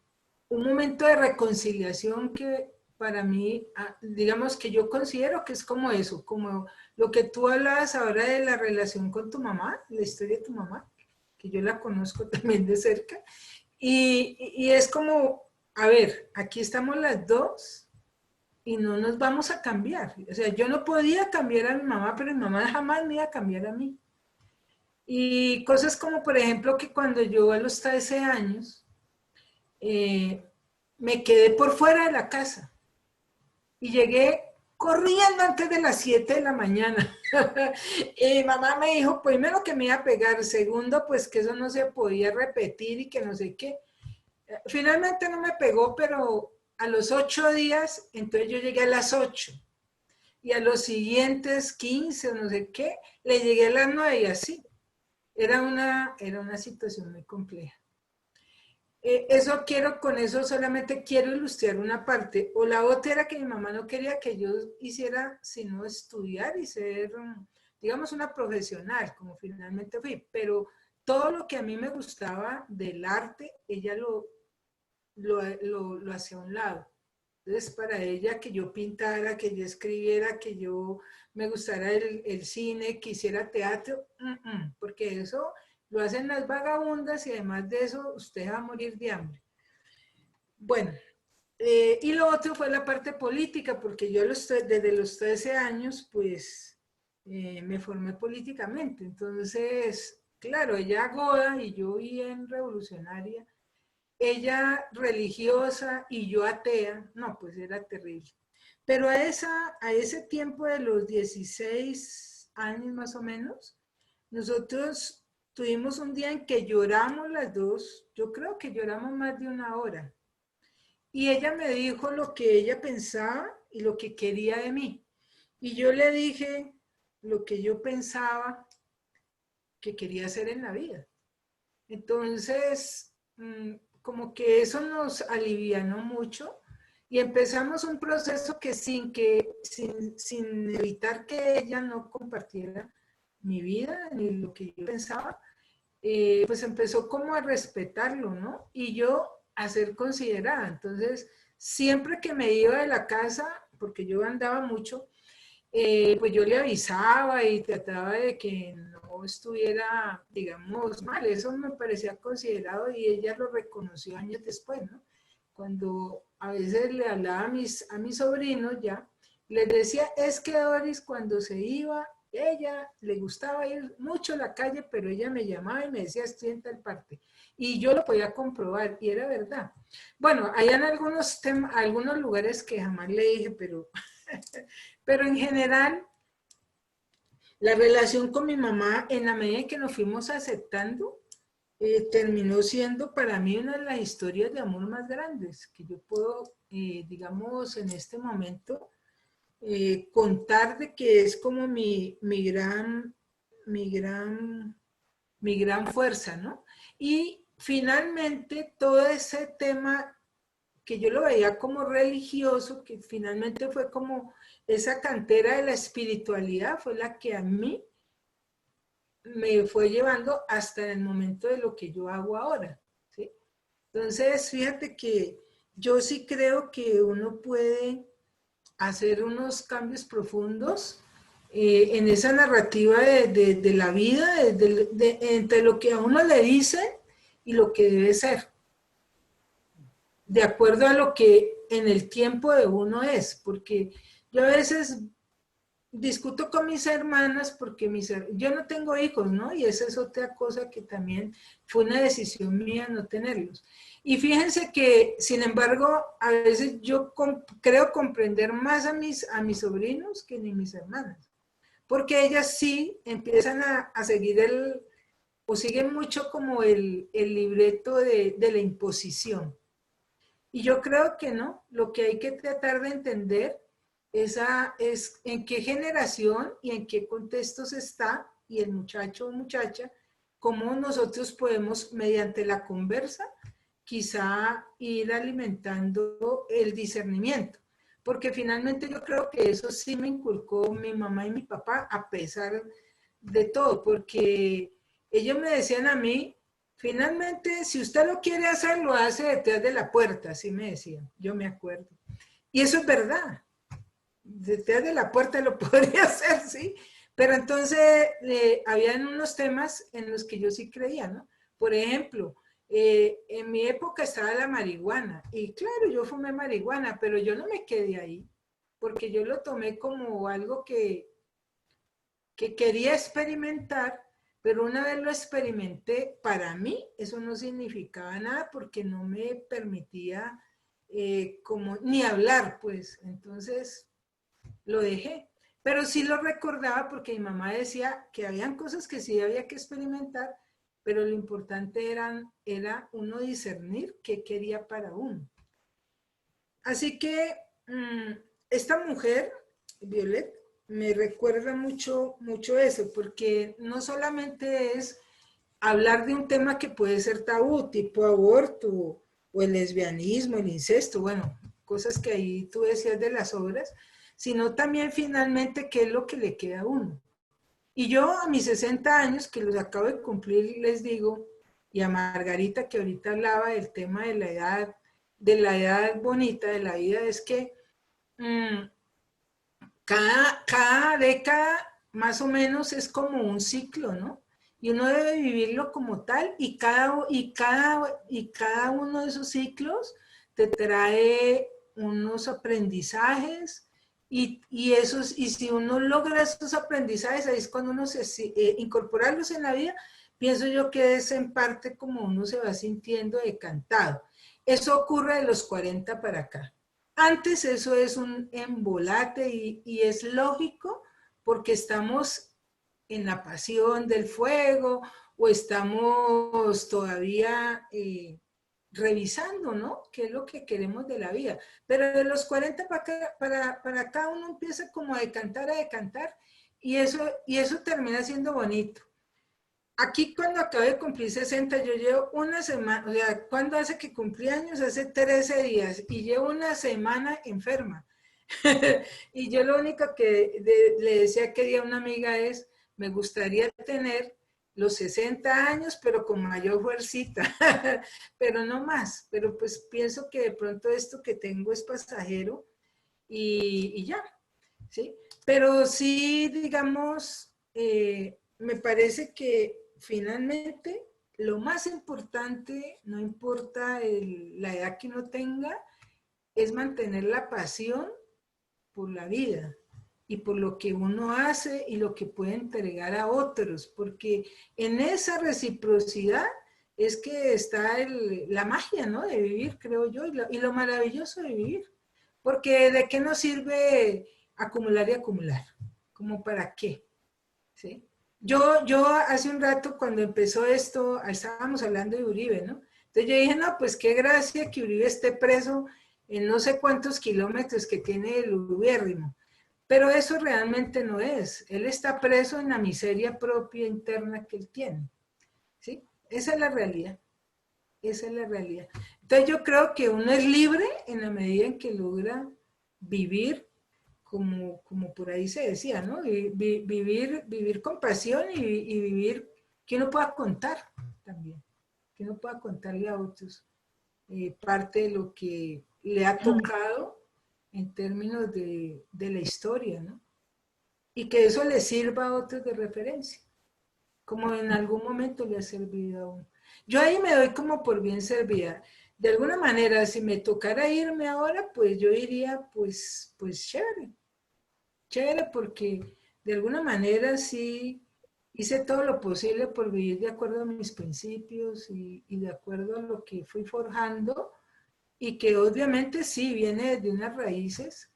un momento de reconciliación que para mí, digamos que yo considero que es como eso, como lo que tú hablabas ahora de la relación con tu mamá, la historia de tu mamá, que yo la conozco también de cerca, y es como, a ver, aquí estamos las dos y no nos vamos a cambiar. O sea, yo no podía cambiar a mi mamá, pero mi mamá jamás me iba a cambiar a mí. Y cosas como, por ejemplo, que cuando yo a los 13 años me quedé por fuera de la casa y llegué corriendo antes de las 7 de la mañana. Y mamá me dijo, primero que me iba a pegar, segundo, pues que eso no se podía repetir y que no sé qué. Finalmente no me pegó, pero a los 8 días, entonces yo llegué a las 8. Y a los siguientes 15 o no sé qué, le llegué a las 9 y así. Era una situación muy compleja. Con eso solamente quiero ilustrar una parte. O la otra era que mi mamá no quería que yo hiciera sino estudiar y ser, digamos, una profesional, como finalmente fui. Pero todo lo que a mí me gustaba del arte, ella lo hacía a un lado. Entonces, para ella que yo pintara, que yo escribiera, que yo me gustara el cine, que hiciera teatro, porque eso lo hacen las vagabundas y además de eso usted va a morir de hambre. Bueno, y lo otro fue la parte política, porque yo desde los 13 años, pues, me formé políticamente. Entonces, claro, ella goda y yo bien revolucionaria, ella religiosa y yo atea, no, pues era terrible. Pero a ese tiempo de los 16 años más o menos, nosotros tuvimos un día en que lloramos las dos, yo creo que lloramos más de una hora. Y ella me dijo lo que ella pensaba y lo que quería de mí. Y yo le dije lo que yo pensaba que quería hacer en la vida. Entonces, como que eso nos alivianó mucho y empezamos un proceso que sin evitar que ella no compartiera mi vida ni lo que yo pensaba, pues empezó como a respetarlo, ¿no? Y yo a ser considerada. Entonces, siempre que me iba de la casa, porque yo andaba mucho, pues yo le avisaba y trataba de que no estuviera, digamos, mal. Eso me parecía considerado y ella lo reconoció años después, ¿no? Cuando a veces le hablaba a mis sobrinos ya, les decía, es que Doris cuando se iba, ella le gustaba ir mucho a la calle, pero ella me llamaba y me decía, estoy en tal parte. Y yo lo podía comprobar y era verdad. Bueno, hay en algunos lugares que jamás le dije, pero en general, la relación con mi mamá, en la medida en que nos fuimos aceptando, terminó siendo para mí una de las historias de amor más grandes que yo puedo, digamos, en este momento, contar de que es como mi gran fuerza, ¿no? Y finalmente todo ese tema que yo lo veía como religioso, que finalmente fue como esa cantera de la espiritualidad, fue la que a mí me fue llevando hasta el momento de lo que yo hago ahora, ¿sí? Entonces, fíjate que yo sí creo que uno puede hacer unos cambios profundos en esa narrativa de la vida, entre lo que a uno le dicen y lo que debe ser, de acuerdo a lo que en el tiempo de uno es, porque yo a veces discuto con mis hermanas porque yo no tengo hijos, ¿no? Y esa es otra cosa que también fue una decisión mía no tenerlos. Y fíjense que, sin embargo, a veces yo creo comprender más a mis sobrinos que ni mis hermanas, porque ellas sí empiezan a seguir o siguen mucho como el libreto de la imposición. Y yo creo que no, lo que hay que tratar de entender es en qué generación y en qué contextos está, y el muchacho o muchacha, cómo nosotros podemos, mediante la conversa, quizá ir alimentando el discernimiento. Porque finalmente yo creo que eso sí me inculcó mi mamá y mi papá, a pesar de todo, porque ellos me decían a mí, finalmente, si usted lo quiere hacer, lo hace detrás de la puerta, así me decían, yo me acuerdo. Y eso es verdad, detrás de la puerta lo podría hacer, ¿sí? Pero entonces habían unos temas en los que yo sí creía, ¿no? Por ejemplo, en mi época estaba la marihuana, y claro, yo fumé marihuana, pero yo no me quedé ahí, porque yo lo tomé como algo que quería experimentar, pero una vez lo experimenté, para mí eso no significaba nada porque no me permitía como ni hablar, pues. Entonces lo dejé. Pero sí lo recordaba porque mi mamá decía que habían cosas que sí había que experimentar, pero lo importante era uno discernir qué quería para uno. Así que esta mujer, Violet, me recuerda mucho, mucho eso, porque no solamente es hablar de un tema que puede ser tabú, tipo aborto, o el lesbianismo, el incesto, bueno, cosas que ahí tú decías de las obras, sino también finalmente qué es lo que le queda a uno. Y yo a mis 60 años, que los acabo de cumplir, les digo, y a Margarita, que ahorita hablaba del tema de la edad bonita de la vida, es que cada década más o menos es como un ciclo, ¿no? Y uno debe vivirlo como tal, y cada uno de esos ciclos te trae unos aprendizajes, y si uno logra esos aprendizajes, ahí es cuando uno incorporarlos en la vida, pienso yo que es en parte como uno se va sintiendo decantado. Eso ocurre de los 40 para acá. Antes eso es un embolate, y es lógico porque estamos en la pasión del fuego, o estamos todavía revisando, ¿no? ¿Qué es lo que queremos de la vida? Pero de los 40 para acá uno empieza como a decantar, y eso termina siendo bonito. Aquí cuando acabé de cumplir 60, yo llevo una semana, o sea, ¿cuándo hace que cumplí años? Hace 13 días, y llevo una semana enferma. Y yo lo único que le decía que día a una amiga es, me gustaría tener los 60 años, pero con mayor fuercita, pero no más. Pero pues pienso que de pronto esto que tengo es pasajero, y ya, ¿sí? Pero sí, digamos, me parece que finalmente lo más importante, no importa la edad que uno tenga, es mantener la pasión por la vida y por lo que uno hace y lo que puede entregar a otros, porque en esa reciprocidad es que está la magia, ¿no? De vivir, creo yo, y lo maravilloso de vivir. Porque ¿de qué nos sirve acumular y acumular? ¿Cómo para qué? ¿Sí? Yo hace un rato, cuando empezó esto, estábamos hablando de Uribe, ¿no? Entonces yo dije, no, pues qué gracia que Uribe esté preso en no sé cuántos kilómetros que tiene el Urubiérrimo. Pero eso realmente no es. Él está preso en la miseria propia interna que él tiene. ¿Sí? Esa es la realidad. Esa es la realidad. Entonces yo creo que uno es libre en la medida en que logra vivir como por ahí se decía, ¿no? Vivir con pasión, y vivir que uno pueda contar también, que uno pueda contarle a otros parte de lo que le ha tocado en términos de la historia, ¿no? Y que eso le sirva a otros de referencia, como en algún momento le ha servido a uno. Yo ahí me doy como por bien servida. De alguna manera, si me tocara irme ahora, pues yo iría, pues chévere, chévere porque de alguna manera sí hice todo lo posible por vivir de acuerdo a mis principios y de acuerdo a lo que fui forjando y que obviamente sí viene de unas raíces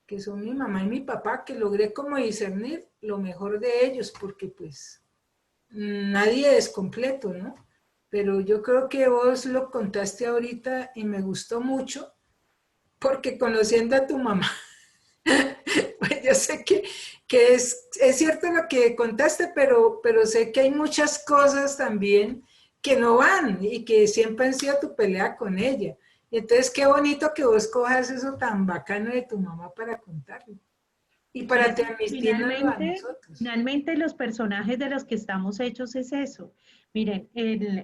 que son mi mamá y mi papá, que logré como discernir lo mejor de ellos, porque pues nadie es completo, ¿no? Pero yo creo que vos lo contaste ahorita y me gustó mucho, porque conociendo a tu mamá, pues yo sé que es cierto lo que contaste, pero sé que hay muchas cosas también que no van y que siempre han sido tu pelea con ella. Y entonces qué bonito que vos cojas eso tan bacano de tu mamá para contarlo y para Eso, transmitirnoslo a nosotros. finalmente los personajes de los que estamos hechos es eso. Miren,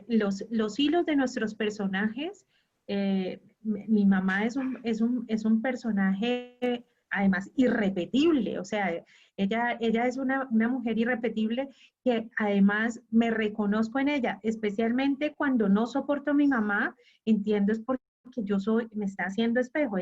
los hilos de nuestros personajes, mi mamá es un personaje además irrepetible, o sea, ella es una mujer irrepetible que además me reconozco en ella, especialmente cuando no soporto a mi mamá, entiendo es porque me está haciendo espejo,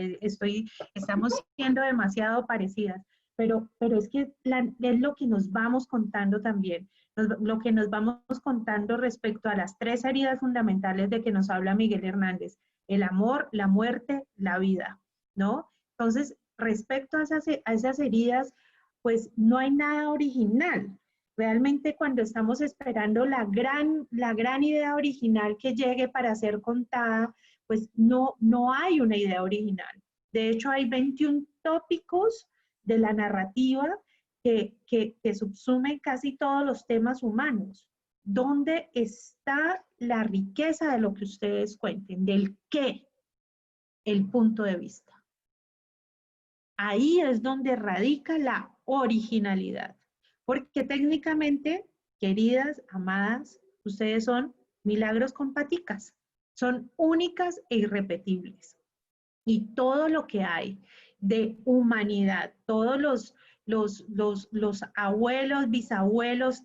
estamos siendo demasiado parecidas. Pero es que es lo que nos vamos contando también, lo que nos vamos contando respecto a las tres heridas fundamentales de que nos habla Miguel Hernández, el amor, la muerte, la vida, ¿no? Entonces, respecto a esas heridas, pues no hay nada original. Realmente cuando estamos esperando la gran idea original que llegue para ser contada, pues no hay una idea original. De hecho, hay 21 tópicos de la narrativa que subsume casi todos los temas humanos. ¿Dónde está la riqueza de lo que ustedes cuenten? ¿Del qué? El punto de vista. Ahí es donde radica la originalidad. Porque técnicamente, queridas, amadas, ustedes son milagros con paticas. Son únicas e irrepetibles. Y todo lo que hay de humanidad, todos los abuelos, bisabuelos,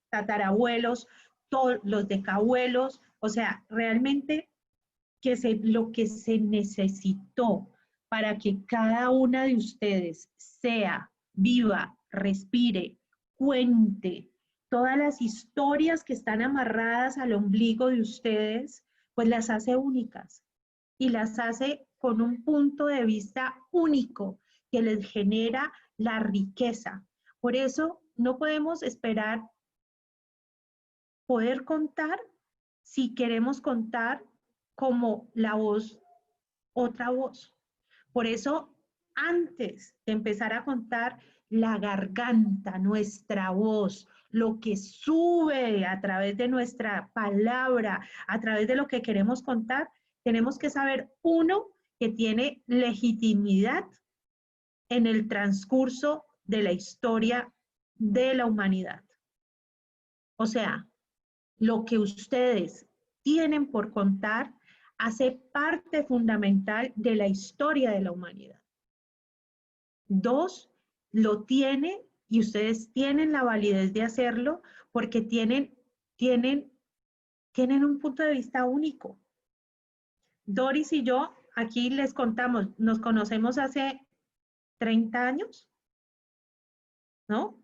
tatarabuelos, todos los decabuelos, o sea, realmente lo que se necesitó para que cada una de ustedes sea viva, respire, cuente todas las historias que están amarradas al ombligo de ustedes, pues las hace únicas y las hace con un punto de vista único que les genera la riqueza. Por eso no podemos esperar poder contar si queremos contar como la voz, otra voz. Por eso, antes de empezar a contar, la garganta, nuestra voz, lo que sube a través de nuestra palabra, a través de lo que queremos contar, tenemos que saber, uno, que tiene legitimidad en el transcurso de la historia de la humanidad. O sea, lo que ustedes tienen por contar hace parte fundamental de la historia de la humanidad. Dos, lo tiene y ustedes tienen la validez de hacerlo porque tienen un punto de vista único. Doris y yo, aquí les contamos, nos conocemos hace 30 años, ¿no?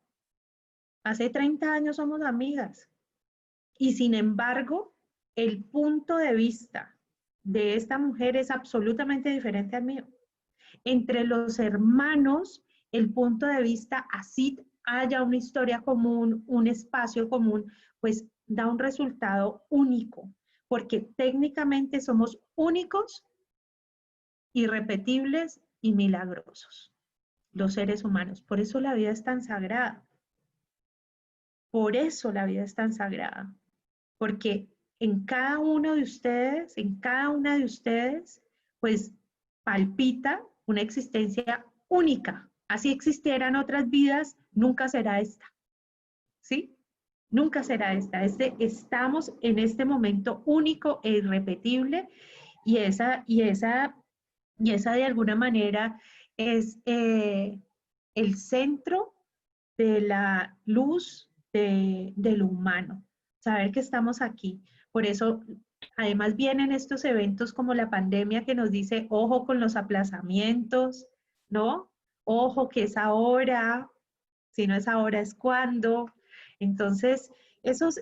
Hace 30 años somos amigas. Y sin embargo, el punto de vista de esta mujer es absolutamente diferente al mío. Entre los hermanos, el punto de vista, así haya una historia común, un espacio común, pues da un resultado único, porque técnicamente somos únicos, irrepetibles y milagrosos, los seres humanos. Por eso la vida es tan sagrada. Por eso la vida es tan sagrada. Porque en cada uno de ustedes, en cada una de ustedes, pues palpita una existencia única. Así existieran otras vidas, nunca será esta. ¿Sí? Nunca será esta. Estamos en este momento único e irrepetible y esa de alguna manera es el centro de la luz de lo humano. Saber que estamos aquí. Por eso, además vienen estos eventos como la pandemia que nos dice, ojo con los aplazamientos, ¿no? ojo que es ahora, si no es ahora es cuándo. Entonces, esos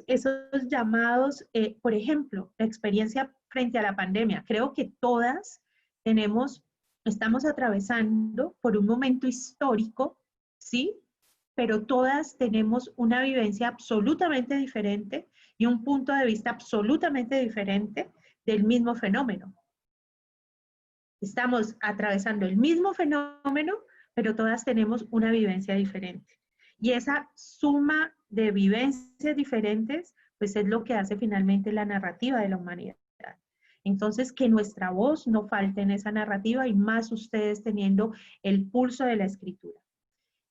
llamados, por ejemplo, la experiencia frente a la pandemia, creo que todas estamos atravesando por un momento histórico, ¿sí? Pero todas tenemos una vivencia absolutamente diferente y un punto de vista absolutamente diferente del mismo fenómeno. Estamos atravesando el mismo fenómeno, pero todas tenemos una vivencia diferente. Y esa suma de vivencias diferentes, pues es lo que hace finalmente la narrativa de la humanidad. Entonces, que nuestra voz no falte en esa narrativa y más ustedes teniendo el pulso de la escritura.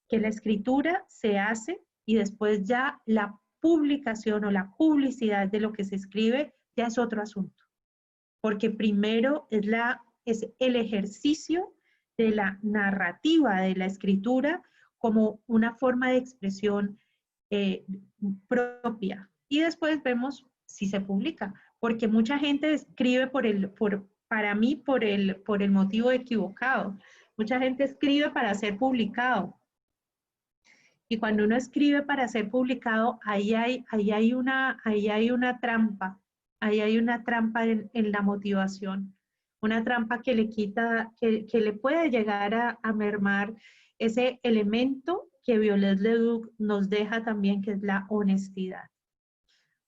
Que la escritura se hace y después ya la publicación o la publicidad de lo que se escribe ya es otro asunto. Porque primero es el ejercicio de la narrativa de la escritura como una forma de expresión propia. Y después vemos si se publica, porque mucha gente escribe para mí por el motivo equivocado. Mucha gente escribe para ser publicado. Y cuando uno escribe para ser publicado, ahí hay una trampa. Ahí hay una trampa en la motivación. Una trampa que le quita, que le puede llegar a mermar ese elemento que Viollet Leduc nos deja también, que es la honestidad.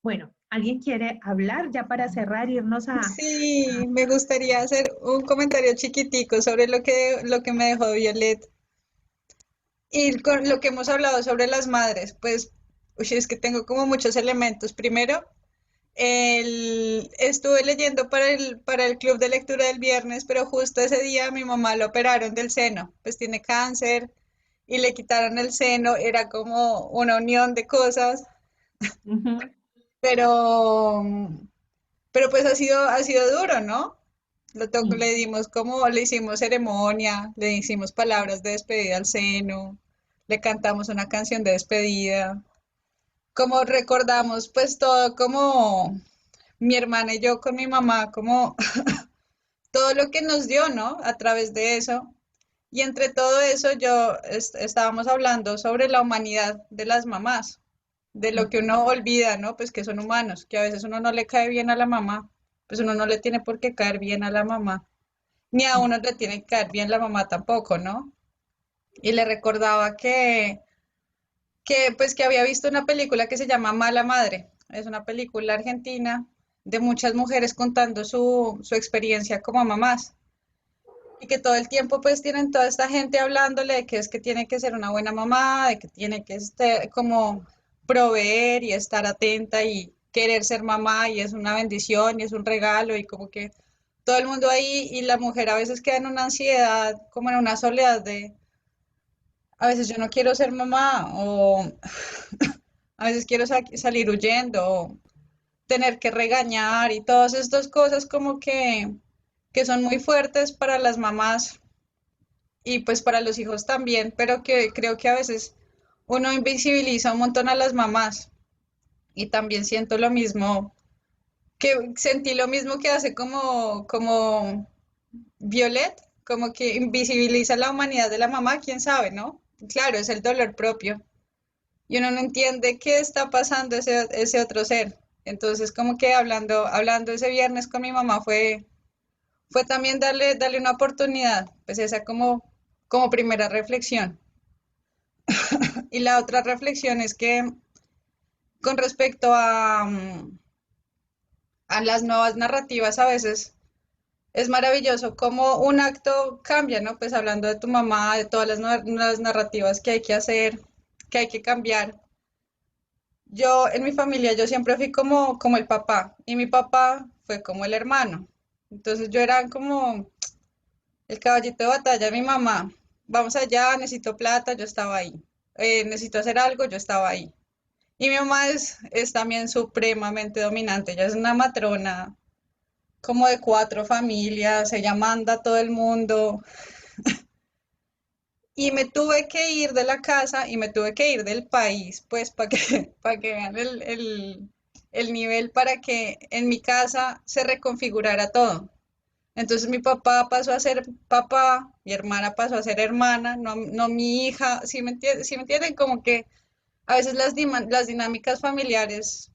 Bueno, ¿alguien quiere hablar ya para cerrar, irnos a... Sí, me gustaría hacer un comentario chiquitico sobre lo que me dejó Violet. Y con lo que hemos hablado sobre las madres, pues, es que tengo como muchos elementos. Primero, estuve leyendo para el club de lectura del viernes, pero justo ese día mi mamá la operaron del seno, pues tiene cáncer y le quitaron el seno, era como una unión de cosas, pero, pero pues ha sido duro, ¿no? Le dimos como, le hicimos ceremonia, le hicimos palabras de despedida al seno, le cantamos una canción de despedida, como recordamos pues todo como mi hermana y yo con mi mamá, como todo lo que nos dio, ¿no? A través de eso. Y entre todo eso estábamos hablando sobre la humanidad de las mamás, de lo que uno olvida, ¿no? Pues que son humanos, que a veces uno no le cae bien a la mamá, pues uno no le tiene por qué caer bien a la mamá, ni a uno le tiene que caer bien la mamá tampoco, ¿no? Y le recordaba que había visto una película que se llama Mala Madre. Es una película argentina de muchas mujeres contando su experiencia como mamás. Y que todo el tiempo pues tienen toda esta gente hablándole de que es que tiene que ser una buena mamá, de que tiene que como proveer y estar atenta y querer ser mamá y es una bendición y es un regalo y como que todo el mundo ahí y la mujer a veces queda en una ansiedad, como en una soledad de, a veces yo no quiero ser mamá o a veces quiero salir huyendo o tener que regañar y todas estas cosas como que son muy fuertes para las mamás y pues para los hijos también, pero que creo que a veces uno invisibiliza un montón a las mamás y también siento lo mismo, que sentí lo mismo que hace como Violet, como que invisibiliza la humanidad de la mamá, quién sabe, ¿no? Claro, es el dolor propio y uno no entiende qué está pasando ese otro ser. Entonces, como que hablando ese viernes con mi mamá fue también darle una oportunidad, pues esa como primera reflexión. Y la otra reflexión es que con respecto a las nuevas narrativas, a veces es maravilloso cómo un acto cambia, ¿no? Pues hablando de tu mamá, de todas las narrativas que hay que hacer, que hay que cambiar. Yo, en mi familia, yo siempre fui como el papá y mi papá fue como el hermano. Entonces yo era como el caballito de batalla de mi mamá. Vamos allá, necesito plata, yo estaba ahí. Necesito hacer algo, yo estaba ahí. Y mi mamá es también supremamente dominante. Ella es una matrona como de 4 familias, ella manda a todo el mundo. Y me tuve que ir de la casa y me tuve que ir del país, pues para que vean el nivel, para que en mi casa se reconfigurara todo. Entonces mi papá pasó a ser papá, mi hermana pasó a ser hermana, no, no mi hija, ¿sí me entienden? Como que a veces las dinámicas familiares,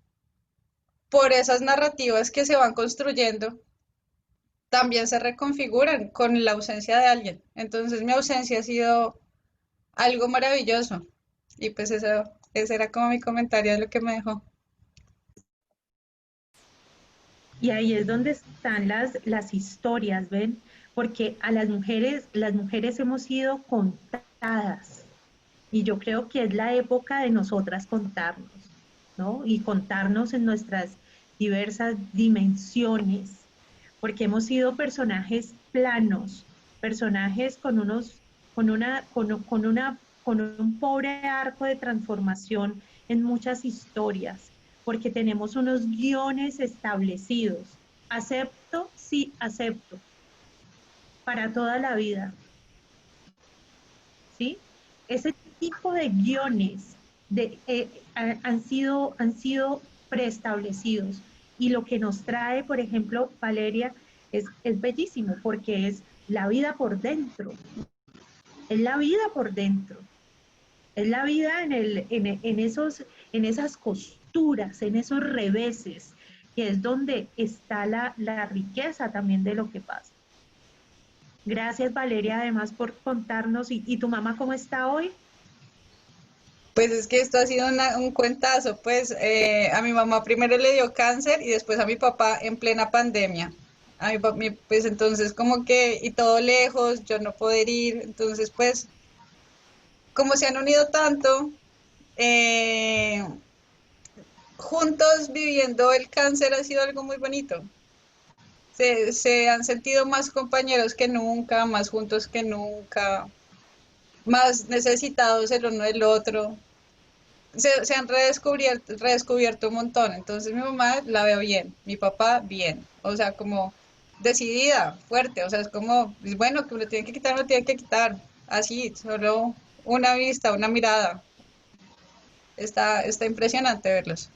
por esas narrativas que se van construyendo, también se reconfiguran con la ausencia de alguien. Entonces mi ausencia ha sido algo maravilloso. Y pues eso, ese era como mi comentario de lo que me dejó. Y ahí es donde están las historias, ¿ven? Porque a las mujeres hemos sido contadas. Y yo creo que es la época de nosotras contarnos, ¿no? Y contarnos en nuestras diversas dimensiones, porque hemos sido personajes planos, personajes con unos, con un pobre arco de transformación en muchas historias, porque tenemos unos guiones establecidos. Acepto, sí, acepto, para toda la vida, ¿sí? Ese tipo de guiones han sido preestablecidos. Y lo que nos trae, por ejemplo, Valeria, es bellísimo porque es la vida por dentro. Es la vida por dentro. Es la vida en esas costuras, en esos reveses, que es donde está la riqueza también de lo que pasa. Gracias, Valeria, además por contarnos. ¿Y tu mamá cómo está hoy? Pues es que esto ha sido un cuentazo, pues a mi mamá primero le dio cáncer y después a mi papá en plena pandemia. Pues entonces como que, y todo lejos, yo no poder ir, entonces pues como se han unido tanto, eh, juntos viviendo el cáncer ha sido algo muy bonito. Se han sentido más compañeros que nunca, más juntos que nunca, más necesitados el uno del otro. Se han redescubierto un montón. Entonces mi mamá la veo bien, mi papá bien. O sea, como decidida, fuerte. O sea, es como, bueno, que me lo tienen que quitar, me lo tienen que quitar. Así, solo una vista, una mirada. Está impresionante verlos.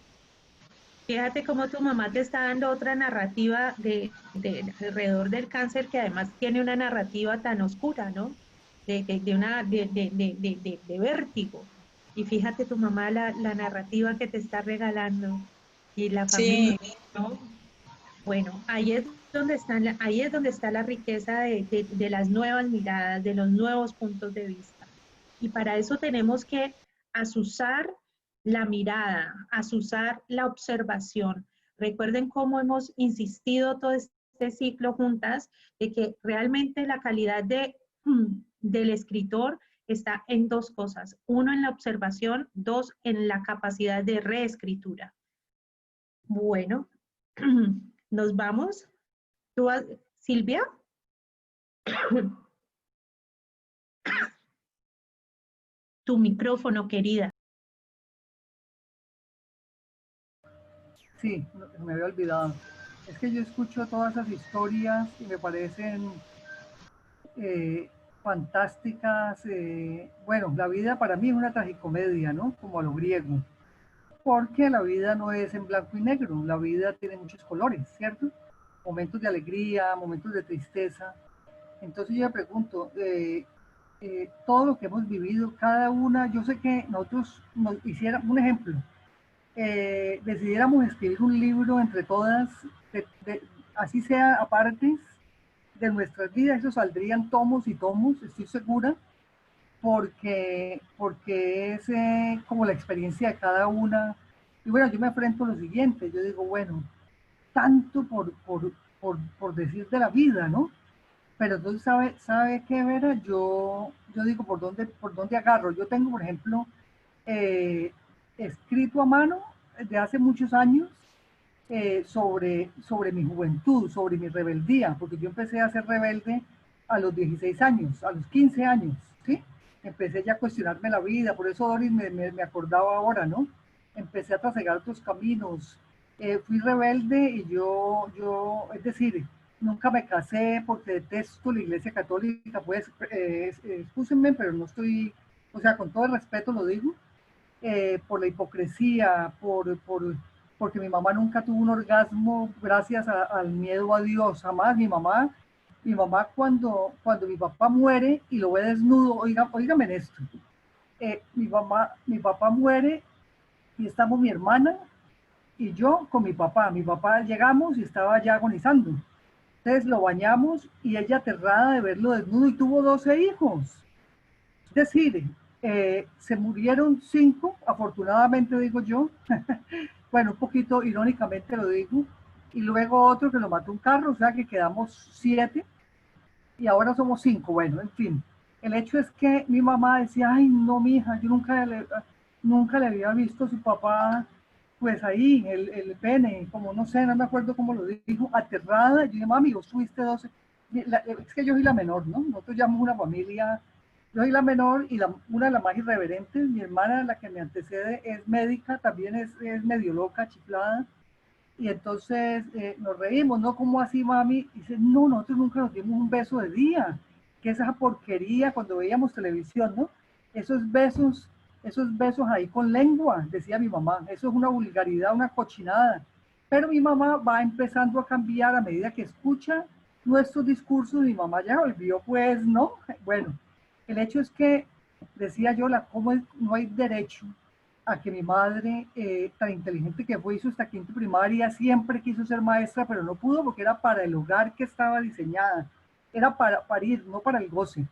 Fíjate cómo tu mamá te está dando otra narrativa de alrededor del cáncer que además tiene una narrativa tan oscura, ¿no? De vértigo. Y fíjate tu mamá la narrativa que te está regalando y la familia, Sí, ¿no? Bueno, ahí es donde está la riqueza de las nuevas miradas, de los nuevos puntos de vista. Y para eso tenemos que asusar la mirada, asusar la observación. Recuerden cómo hemos insistido todo este ciclo juntas de que realmente la calidad del escritor está en dos cosas. Uno, en la observación, dos, en la capacidad de reescritura. Bueno, nos vamos. Silvia, tu micrófono, querida. Sí, me había olvidado. Es que yo escucho todas esas historias y me parecen eh, fantásticas. Bueno, la vida para mí es una tragicomedia, ¿no? Como a lo griego. Porque la vida no es en blanco y negro, la vida tiene muchos colores, ¿cierto? Momentos de alegría, momentos de tristeza. Entonces yo me pregunto, todo lo que hemos vivido, cada una, yo sé que nosotros nos hiciéramos un ejemplo, decidiéramos escribir un libro entre todas, así sea aparte de nuestras vidas, eso saldrían tomos y tomos, estoy segura, porque es como la experiencia de cada una. Y bueno, yo me enfrento a lo siguiente, yo digo, bueno, tanto por decir de la vida, ¿no? Pero entonces, ¿sabe qué, Vera? Yo digo, por dónde agarro? Yo tengo, por ejemplo, eh, escrito a mano de hace muchos años sobre mi juventud, sobre mi rebeldía, porque yo empecé a ser rebelde a los 16 años, a los 15 años, ¿sí? Empecé ya a cuestionarme la vida, por eso Doris me acordaba ahora, ¿no? Empecé a trasegar otros caminos, fui rebelde y es decir, nunca me casé porque detesto la Iglesia Católica, pues, excúsenme, pero no estoy, o sea, con todo el respeto lo digo, por la hipocresía, porque mi mamá nunca tuvo un orgasmo gracias al miedo a Dios, jamás. Mi mamá Mi mamá cuando mi papá muere y lo ve desnudo, óigame en esto, mi papá muere y estamos mi hermana y yo con mi papá. Mi papá llegamos y estaba ya agonizando. Entonces lo bañamos y ella aterrada de verlo desnudo y tuvo 12 hijos. Es decir, se murieron 5, afortunadamente digo yo, bueno, un poquito irónicamente lo digo, y luego otro que lo mató un carro, o sea que quedamos 7 y ahora somos 5. Bueno, en fin, el hecho es que mi mamá decía, ay no, mi hija, yo nunca le había visto a su papá, pues ahí, el pene, como no sé, no me acuerdo cómo lo dijo, aterrada. Yo dije, mami, vos tuviste 12. Es que yo soy la menor, ¿no? Nosotros llamamos una familia, yo soy la menor y una de las más irreverentes. Mi hermana, la que me antecede, es médica, también es medio loca, chiflada. Y entonces nos reímos, ¿no? ¿Cómo así, mami? Y dice, no, nosotros nunca nos dimos un beso de día. ¿Qué es esa porquería cuando veíamos televisión, no? Esos besos ahí con lengua, decía mi mamá. Eso es una vulgaridad, una cochinada. Pero mi mamá va empezando a cambiar a medida que escucha nuestros discursos. Mi mamá ya volvió, pues, ¿no? Bueno, el hecho es que, decía yo, ¿cómo no hay derecho a que mi madre, tan inteligente que fue, hizo hasta quinto primaria, siempre quiso ser maestra, pero no pudo porque era para el hogar que estaba diseñada, era para parir, no para el goce.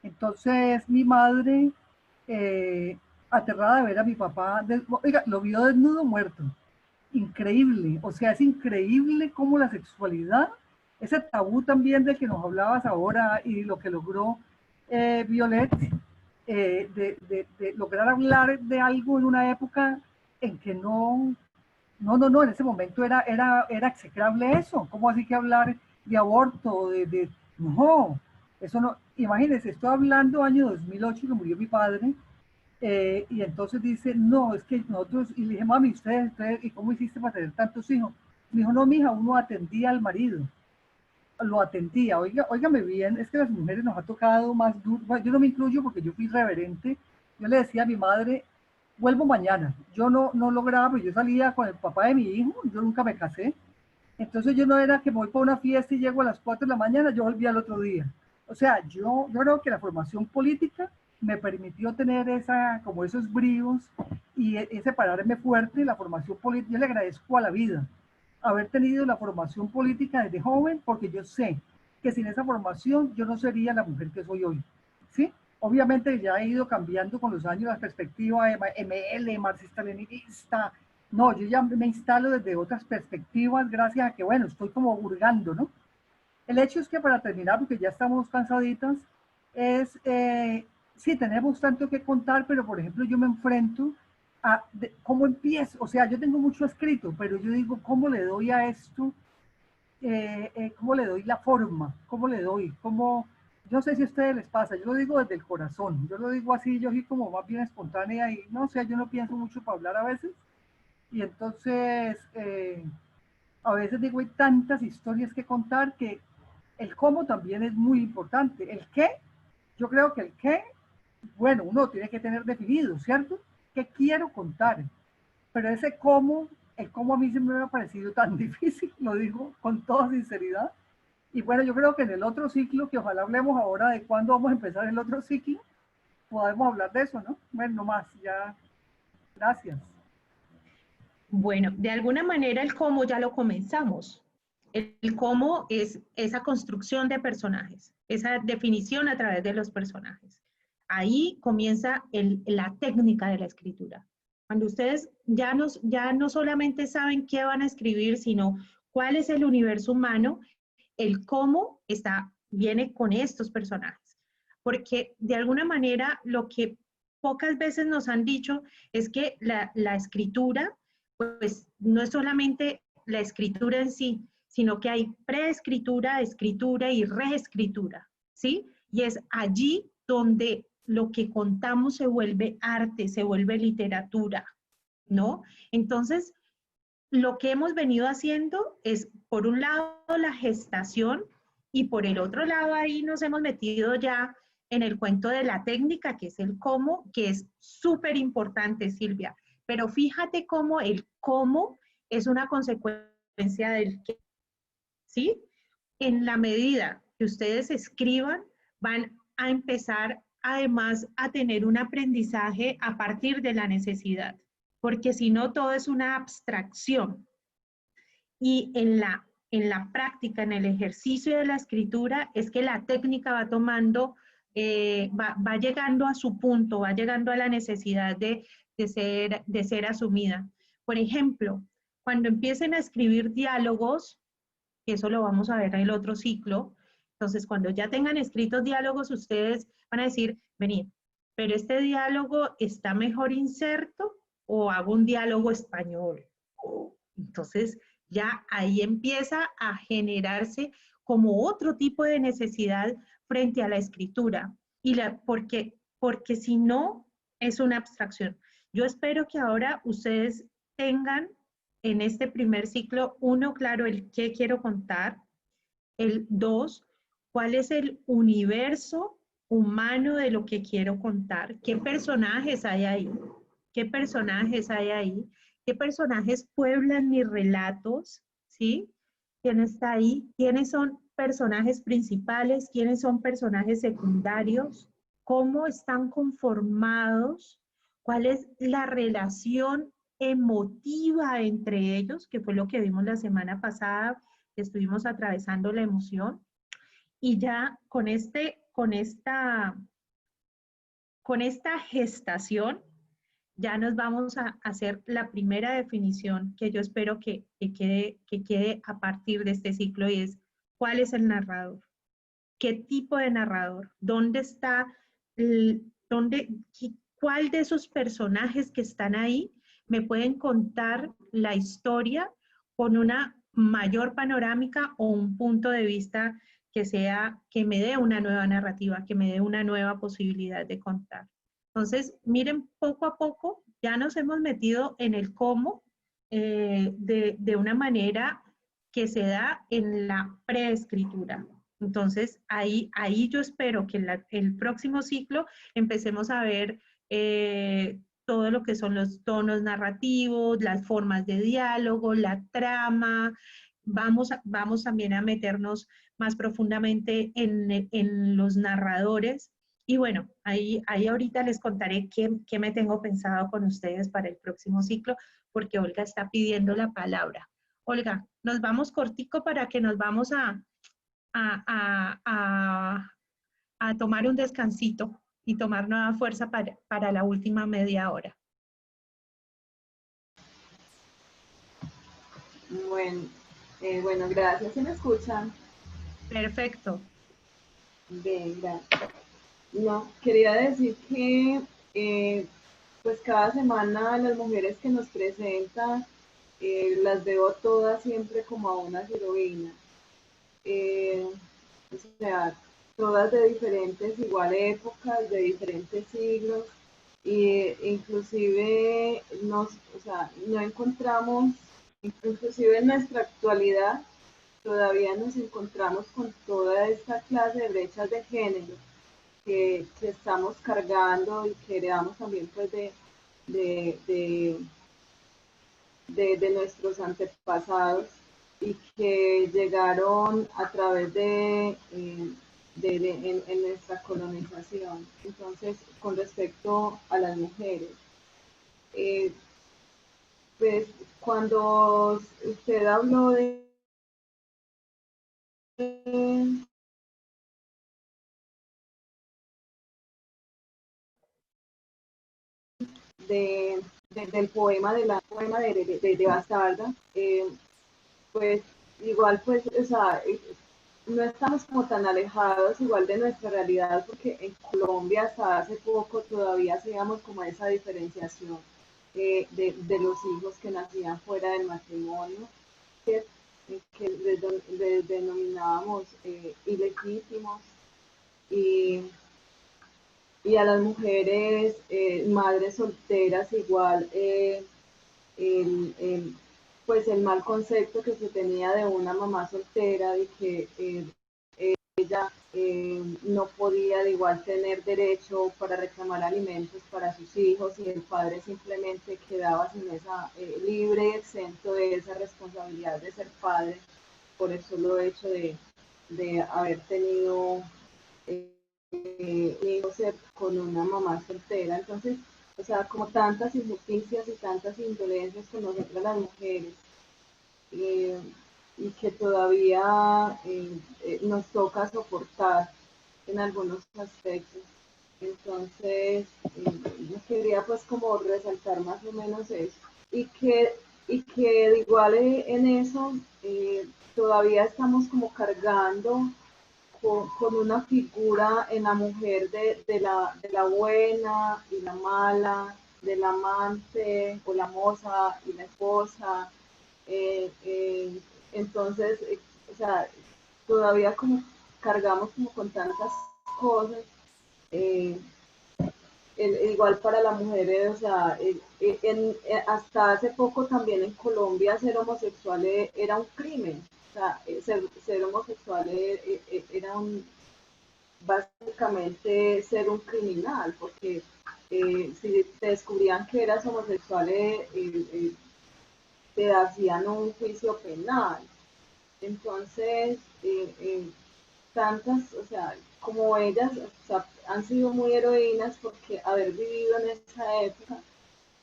Entonces mi madre, aterrada de ver a mi papá, oiga, lo vio desnudo, muerto. Increíble, o sea, es increíble cómo la sexualidad, ese tabú también del que nos hablabas ahora y lo que logró Violet, de lograr hablar de algo en una época en que no, en ese momento era execrable eso. ¿Cómo así que hablar de aborto? No, eso no. Imagínense, estoy hablando año 2008 que murió mi padre, y entonces dice, no, es que nosotros, y le dije, mami, usted, ¿y cómo hiciste para tener tantos hijos? Me dijo, no, mija, uno atendía al marido, lo atendía. Óigame bien, es que a las mujeres nos ha tocado más duro. Yo no me incluyo porque yo fui irreverente. Yo le decía a mi madre, vuelvo mañana. Yo no lograba, pero yo salía con el papá de mi hijo, yo nunca me casé. Entonces yo no era que me voy para una fiesta y llego a las 4 de la mañana, yo volví al otro día. O sea, yo creo que la formación política me permitió tener como esos bríos y ese pararme fuerte. La formación política, yo le agradezco a la vida haber tenido la formación política desde joven, porque yo sé que sin esa formación yo no sería la mujer que soy hoy, ¿sí? Obviamente ya he ido cambiando con los años la perspectiva ML, marxista-leninista. No, yo ya me instalo desde otras perspectivas gracias a que, bueno, estoy como hurgando, ¿no? El hecho es que para terminar, porque ya estamos cansaditas, es, sí, tenemos tanto que contar, pero por ejemplo yo me enfrento a cómo empiezo, o sea, yo tengo mucho escrito, pero yo digo, ¿cómo le doy a esto? ¿Cómo le doy la forma? ¿Cómo le doy? ¿Cómo? Yo no sé si a ustedes les pasa, yo lo digo desde el corazón, yo lo digo así, yo soy como más bien espontánea y no sé, yo no pienso mucho para hablar a veces, y entonces a veces digo, hay tantas historias que contar que el cómo también es muy importante. El qué, yo creo que el qué, bueno, uno tiene que tener definido, ¿cierto? ¿Qué quiero contar? Pero ese cómo, el cómo a mí se me ha parecido tan difícil, lo digo con toda sinceridad. Y bueno, yo creo que en el otro ciclo, que ojalá hablemos ahora de cuándo vamos a empezar el otro ciclo, podemos hablar de eso, ¿no? Bueno, no más, ya, gracias. Bueno, de alguna manera el cómo ya lo comenzamos. El cómo es esa construcción de personajes, esa definición a través de los personajes. Ahí comienza la técnica de la escritura. Cuando ustedes ya no solamente saben qué van a escribir, sino cuál es el universo humano, el cómo viene con estos personajes. Porque de alguna manera lo que pocas veces nos han dicho es que la escritura, pues no es solamente la escritura en sí, sino que hay preescritura, escritura y reescritura, ¿sí? Y es allí donde lo que contamos se vuelve arte, se vuelve literatura, ¿no? Entonces, lo que hemos venido haciendo es, por un lado, la gestación y por el otro lado, ahí nos hemos metido ya en el cuento de la técnica, que es el cómo, que es súper importante, Silvia. Pero fíjate cómo el cómo es una consecuencia del qué, ¿sí? en la medida que ustedes escriban, van a empezar además a tener un aprendizaje a partir de la necesidad, porque si no todo es una abstracción. Y en la práctica, en el ejercicio de la escritura, es que la técnica va tomando, va llegando a su punto, va llegando a la necesidad de ser asumida. Por ejemplo, cuando empiecen a escribir diálogos, que eso lo vamos a ver en el otro ciclo, entonces cuando ya tengan escritos diálogos, ustedes van a decir, venid, pero este diálogo está mejor inserto o hago un diálogo español. Entonces, ya ahí empieza a generarse como otro tipo de necesidad frente a la escritura. Porque si no, es una abstracción. Yo espero que ahora ustedes tengan en este primer ciclo, uno, claro, el qué quiero contar, el dos, cuál es el universo humano de lo que quiero contar, qué personajes hay ahí, qué personajes hay ahí, qué personajes pueblan mis relatos, ¿sí? ¿Quién está ahí? ¿Quiénes son personajes principales? ¿Quiénes son personajes secundarios? ¿Cómo están conformados? ¿Cuál es la relación emotiva entre ellos? Que fue lo que vimos la semana pasada, que estuvimos atravesando la emoción. Y ya con esta gestación, ya nos vamos a hacer la primera definición que yo espero que quede a partir de este ciclo, y es, ¿cuál es el narrador? ¿Qué tipo de narrador? ¿Dónde está, cuál de esos personajes que están ahí me pueden contar la historia con una mayor panorámica o un punto de vista que me dé una nueva narrativa, que me dé una nueva posibilidad de contar? Entonces, miren, poco a poco ya nos hemos metido en el cómo de una manera que se da en la preescritura. Entonces, ahí yo espero que el próximo ciclo empecemos a ver todo lo que son los tonos narrativos, las formas de diálogo, la trama. Vamos también a meternos más profundamente en los narradores. Y bueno, ahí ahorita les contaré qué me tengo pensado con ustedes para el próximo ciclo, porque Olga está pidiendo la palabra. Olga, nos vamos cortico para que nos vamos a tomar un descansito y tomar nueva fuerza para la última media hora. Bueno, gracias. ¿Sí me escuchan? Perfecto. Bien, gracias. No, quería decir que pues cada semana las mujeres que nos presentan las veo todas siempre como a unas heroínas. O sea, todas de diferentes igual épocas, de diferentes siglos, inclusive o sea, no encontramos, inclusive en nuestra actualidad, todavía nos encontramos con toda esta clase de brechas de género que estamos cargando y que heredamos también pues de nuestros antepasados y que llegaron a través en nuestra colonización. Entonces, con respecto a las mujeres, pues cuando usted habló del poema de Bastarda, pues igual pues, o sea, no estamos como tan alejados igual de nuestra realidad, porque en Colombia hasta hace poco todavía hacíamos como esa diferenciación de los hijos que nacían fuera del matrimonio, que les denominábamos ilegítimos, y a las mujeres madres solteras igual pues el mal concepto que se tenía de una mamá soltera, de que ella no podía de igual tener derecho para reclamar alimentos para sus hijos, y el padre simplemente quedaba sin esa libre y exento de esa responsabilidad de ser padre por el solo hecho de de haber tenido hijos con una mamá soltera. Entonces, o sea, como tantas injusticias y tantas indolencias con nosotras las mujeres, eh, y que todavía nos toca soportar en algunos aspectos. Entonces, yo quería pues como resaltar más o menos eso. Y que de igual en eso todavía estamos como cargando con una figura en la mujer de la buena y la mala, del amante o la moza y la esposa. eh, eh, entonces, o sea, todavía como cargamos como con tantas cosas. eh, Igual para las mujeres, o sea, hasta hace poco también en Colombia ser homosexual era un crimen. O sea, ser homosexual era básicamente ser un criminal, porque si te descubrían que eras homosexual, te hacían un juicio penal. Entonces, tantas, o sea, como ellas, o sea, han sido muy heroínas porque haber vivido en esa época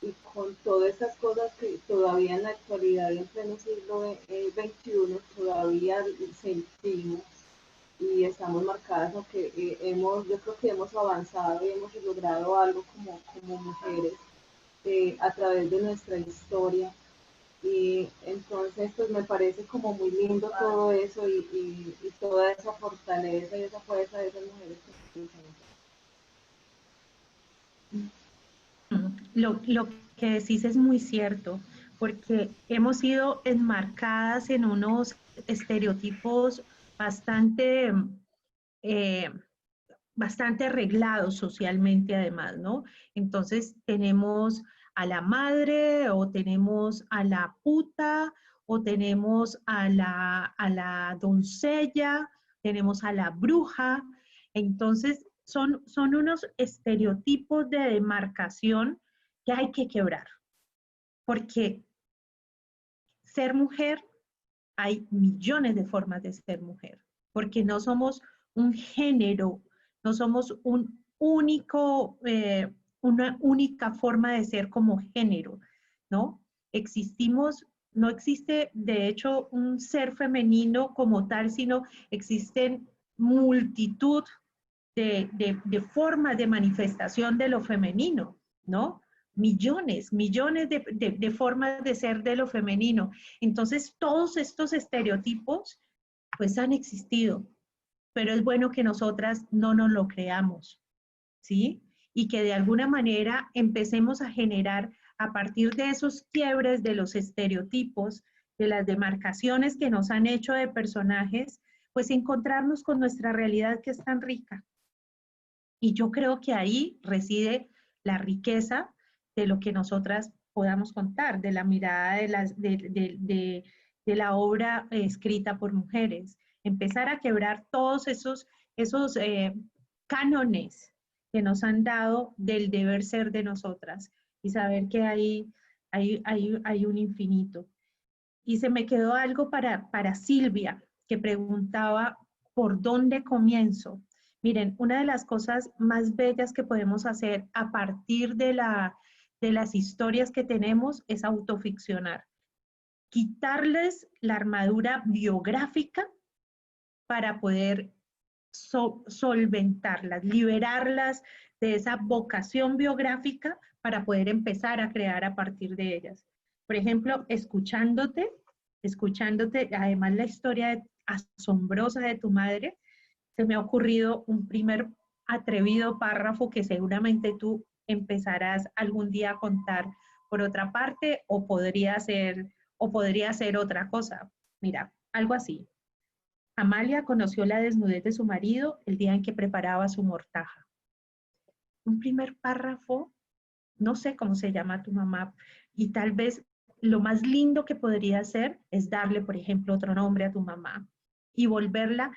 y con todas estas cosas que todavía en la actualidad y en pleno siglo XXI todavía sentimos y estamos marcadas, ¿no? Que yo creo que hemos avanzado y hemos logrado algo como mujeres a través de nuestra historia. Y entonces, pues me parece como muy lindo todo eso y toda esa fortaleza y esa fuerza de esas mujeres que Lo que decís es muy cierto, porque hemos sido enmarcadas en unos estereotipos bastante, eh, bastante arreglados socialmente además, ¿no? Entonces tenemos a la madre o tenemos a la puta o tenemos a la doncella, tenemos a la bruja. Entonces son unos estereotipos de demarcación que hay que quebrar, porque ser mujer, hay millones de formas de ser mujer, porque no somos un género, no somos una única forma de ser como género, ¿no? Existimos, no existe de hecho un ser femenino como tal, sino existen multitud de formas de manifestación de lo femenino, ¿no? Millones de formas de ser de lo femenino. Entonces, todos estos estereotipos, pues han existido, pero es bueno que nosotras no nos lo creamos, ¿sí? Y que de alguna manera empecemos a generar, a partir de esos quiebres de los estereotipos, de las demarcaciones que nos han hecho de personajes, pues encontrarnos con nuestra realidad que es tan rica. Y yo creo que ahí reside la riqueza de lo que nosotras podamos contar, de la mirada de la obra escrita por mujeres. Empezar a quebrar todos esos cánones que nos han dado del deber ser de nosotras y saber que hay un infinito. Y se me quedó algo para Silvia, que preguntaba, ¿por dónde comienzo? Miren, una de las cosas más bellas que podemos hacer a partir de las historias que tenemos es autoficcionar. Quitarles la armadura biográfica para poder solventarlas, liberarlas de esa vocación biográfica para poder empezar a crear a partir de ellas. Por ejemplo, escuchándote, además la historia asombrosa de tu madre, se me ha ocurrido un primer atrevido párrafo que seguramente tú empezarás algún día a contar por otra parte o podría ser otra cosa. Mira, algo así. Amalia conoció la desnudez de su marido el día en que preparaba su mortaja. Un primer párrafo, no sé cómo se llama tu mamá, y tal vez lo más lindo que podría hacer es darle, por ejemplo, otro nombre a tu mamá y volverla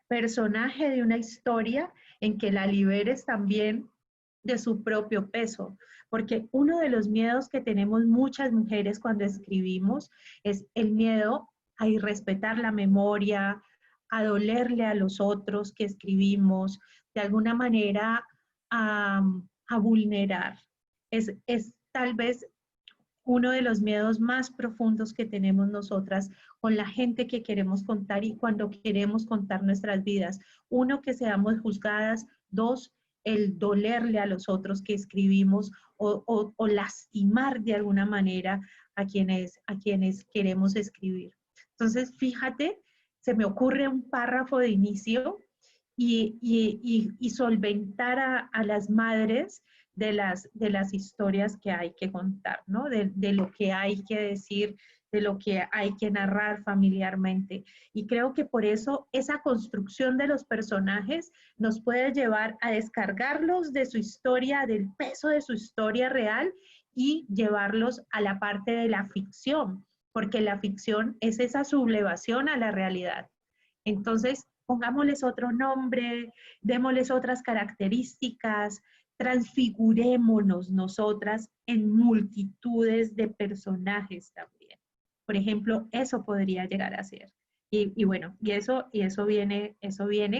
personaje de una historia en que la liberes también de su propio peso. Porque uno de los miedos que tenemos muchas mujeres cuando escribimos es el miedo a irrespetar la memoria, a dolerle a los otros que escribimos, de alguna manera a vulnerar. Es tal vez uno de los miedos más profundos que tenemos nosotras con la gente que queremos contar y cuando queremos contar nuestras vidas. Uno, que seamos juzgadas. Dos, el dolerle a los otros que escribimos o lastimar de alguna manera a quienes queremos escribir. Entonces, fíjate, se me ocurre un párrafo de inicio y solventar a las madres de las historias que hay que contar, ¿no? De lo que hay que decir, de lo que hay que narrar familiarmente. Y creo que por eso esa construcción de los personajes nos puede llevar a descargarlos de su historia, del peso de su historia real y llevarlos a la parte de la ficción, porque la ficción es esa sublevación a la realidad. Entonces, pongámosles otro nombre, démosles otras características, transfigurémonos nosotras en multitudes de personajes también. Por ejemplo, eso podría llegar a ser. Y bueno, y eso viene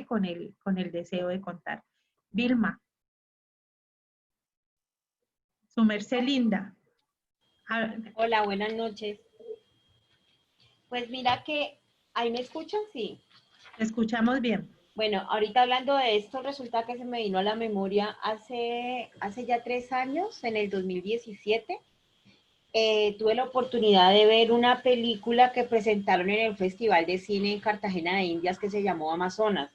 con el deseo de contar. Vilma, su merced linda. Hola, buenas noches. Pues mira que, ¿ahí me escuchan? Sí. Te escuchamos bien. Bueno, ahorita hablando de esto, resulta que se me vino a la memoria hace ya 3 años, en el 2017, tuve la oportunidad de ver una película que presentaron en el Festival de Cine en Cartagena de Indias que se llamó Amazonas,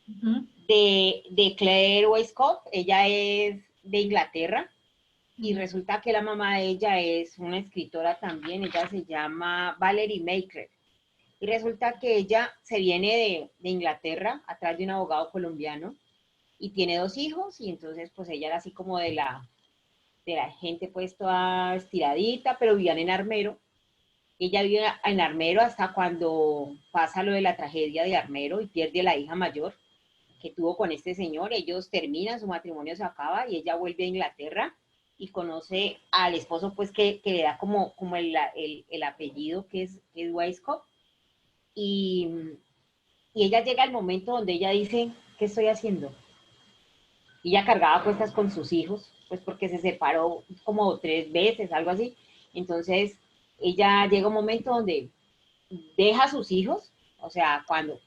de Claire Wainscott. Ella es de Inglaterra y resulta que la mamá de ella es una escritora también. Ella se llama Valerie Maker. Y resulta que ella se viene de Inglaterra atrás de un abogado colombiano y tiene 2 hijos, y entonces pues ella era así como de la gente pues toda estiradita, pero vivían en Armero. Ella vive en Armero hasta cuando pasa lo de la tragedia de Armero y pierde a la hija mayor que tuvo con este señor. Ellos terminan, su matrimonio se acaba y ella vuelve a Inglaterra y conoce al esposo pues que le da como el apellido que es Wainscott. Y ella llega al momento donde ella dice, ¿qué estoy haciendo? Y ella cargaba cuestas con sus hijos, pues porque se separó como 3 veces, algo así. Entonces, ella llega a un momento donde deja a sus hijos, o sea,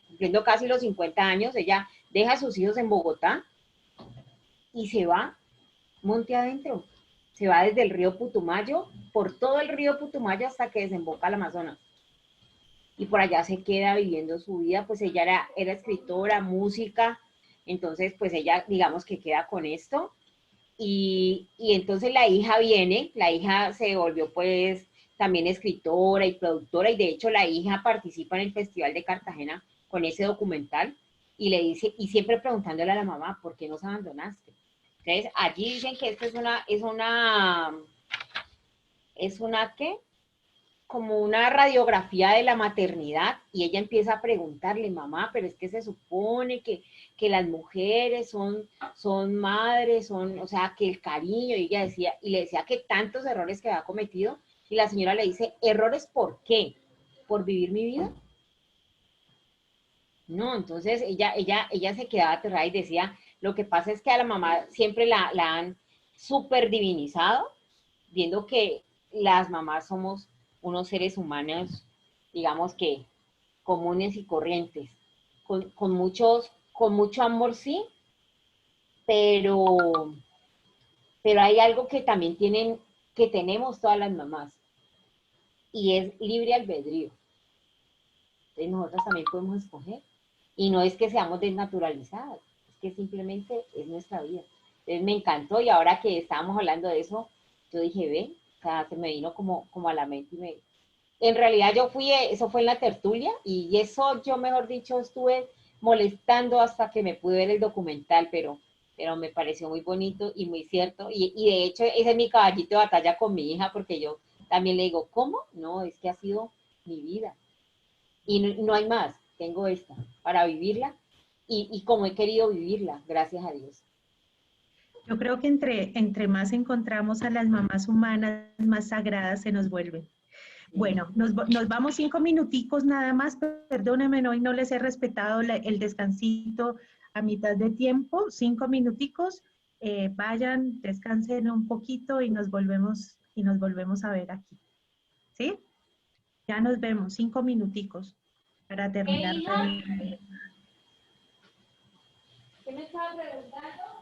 cumpliendo casi los 50 años, ella deja a sus hijos en Bogotá y se va monte adentro. Se va desde el río Putumayo, por todo el río Putumayo hasta que desemboca al Amazonas. Y por allá se queda viviendo su vida. Pues ella era escritora, música, entonces pues ella digamos que queda con esto. Y entonces la hija se volvió pues también escritora y productora, y de hecho la hija participa en el Festival de Cartagena con ese documental, y le dice, y siempre preguntándole a la mamá, ¿por qué nos abandonaste? Entonces allí dicen que esto es una ¿qué? Como una radiografía de la maternidad, y ella empieza a preguntarle, mamá, pero es que se supone que las mujeres son madres, o sea, que el cariño, y ella decía, y le decía que tantos errores que había cometido, y la señora le dice, ¿errores por qué? ¿Por vivir mi vida? No, entonces ella se quedaba aterrada y decía, lo que pasa es que a la mamá siempre la han súper divinizado, viendo que las mamás somos unos seres humanos, digamos que comunes y corrientes, con mucho amor, sí, pero hay algo que también que tenemos todas las mamás, y es libre albedrío. Entonces nosotras también podemos escoger, y no es que seamos desnaturalizadas, es que simplemente es nuestra vida. Entonces me encantó, y ahora que estábamos hablando de eso, yo dije, ve, o sea, se me vino como a la mente, en realidad eso fue en la tertulia, y eso yo, mejor dicho, estuve molestando hasta que me pude ver el documental, pero me pareció muy bonito y muy cierto, y de hecho ese es mi caballito de batalla con mi hija, porque yo también le digo, ¿cómo? No, es que ha sido mi vida, y no hay más, tengo esta, para vivirla, y como he querido vivirla, gracias a Dios. Yo creo que entre más encontramos a las mamás humanas, más sagradas se nos vuelven. Bueno, nos vamos 5 minuticos nada más, perdónenme, hoy no les he respetado el descansito a mitad de tiempo, 5 minuticos, vayan, descansen un poquito y nos volvemos a ver aquí, ¿sí? Ya nos vemos, 5 minuticos para terminar. ¿Qué me estaba preguntando?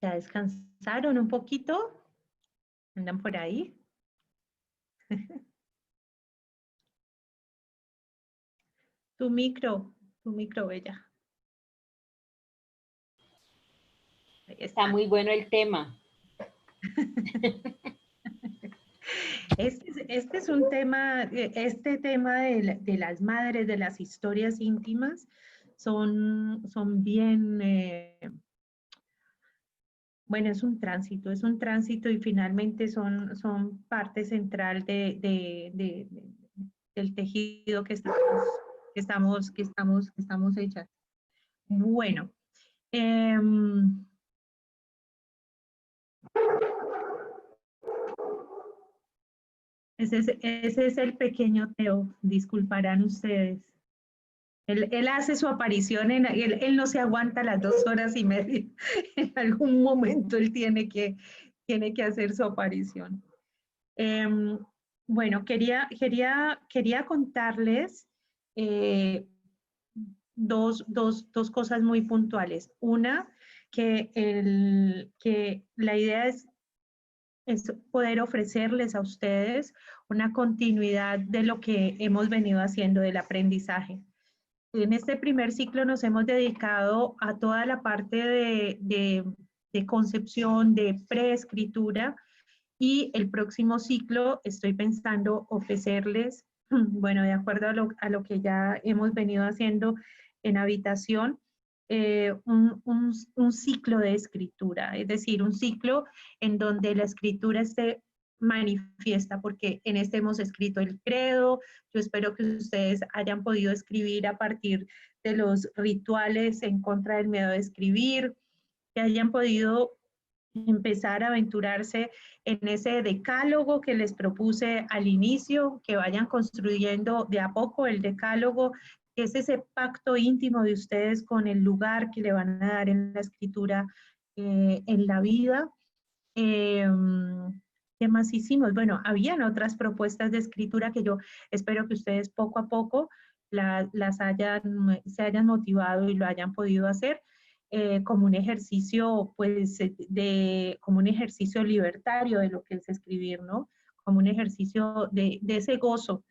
¿Ya descansaron un poquito? ¿Andan por ahí? Tu micro, Bella. Ahí Está muy bueno el tema. Este es un tema, este tema de las madres, de las historias íntimas, son bien, bueno, es un tránsito y finalmente son parte central del tejido que estamos hechas. Bueno, ese es el pequeño Teo, disculparán ustedes. Él hace su aparición, él no se aguanta las 2 horas y media. En algún momento él tiene que hacer su aparición. Bueno, quería contarles dos cosas muy puntuales. Una, que la idea es poder ofrecerles a ustedes una continuidad de lo que hemos venido haciendo del aprendizaje. En este primer ciclo nos hemos dedicado a toda la parte de concepción, de preescritura, y el próximo ciclo estoy pensando ofrecerles, bueno, de acuerdo a lo que ya hemos venido haciendo en habitación, un ciclo de escritura, es decir, un ciclo en donde la escritura esté manifiesta, porque en este hemos escrito el credo. Yo espero que ustedes hayan podido escribir a partir de los rituales en contra del miedo de escribir, que hayan podido empezar a aventurarse en ese decálogo que les propuse al inicio, que vayan construyendo de a poco el decálogo, que es ese pacto íntimo de ustedes con el lugar que le van a dar en la escritura, en la vida. ¿Qué más hicimos? Bueno, habían otras propuestas de escritura que yo espero que ustedes poco a poco se hayan motivado y lo hayan podido hacer. Como un ejercicio, pues, como un ejercicio libertario de lo que es escribir, ¿no? Como un ejercicio de ese gozo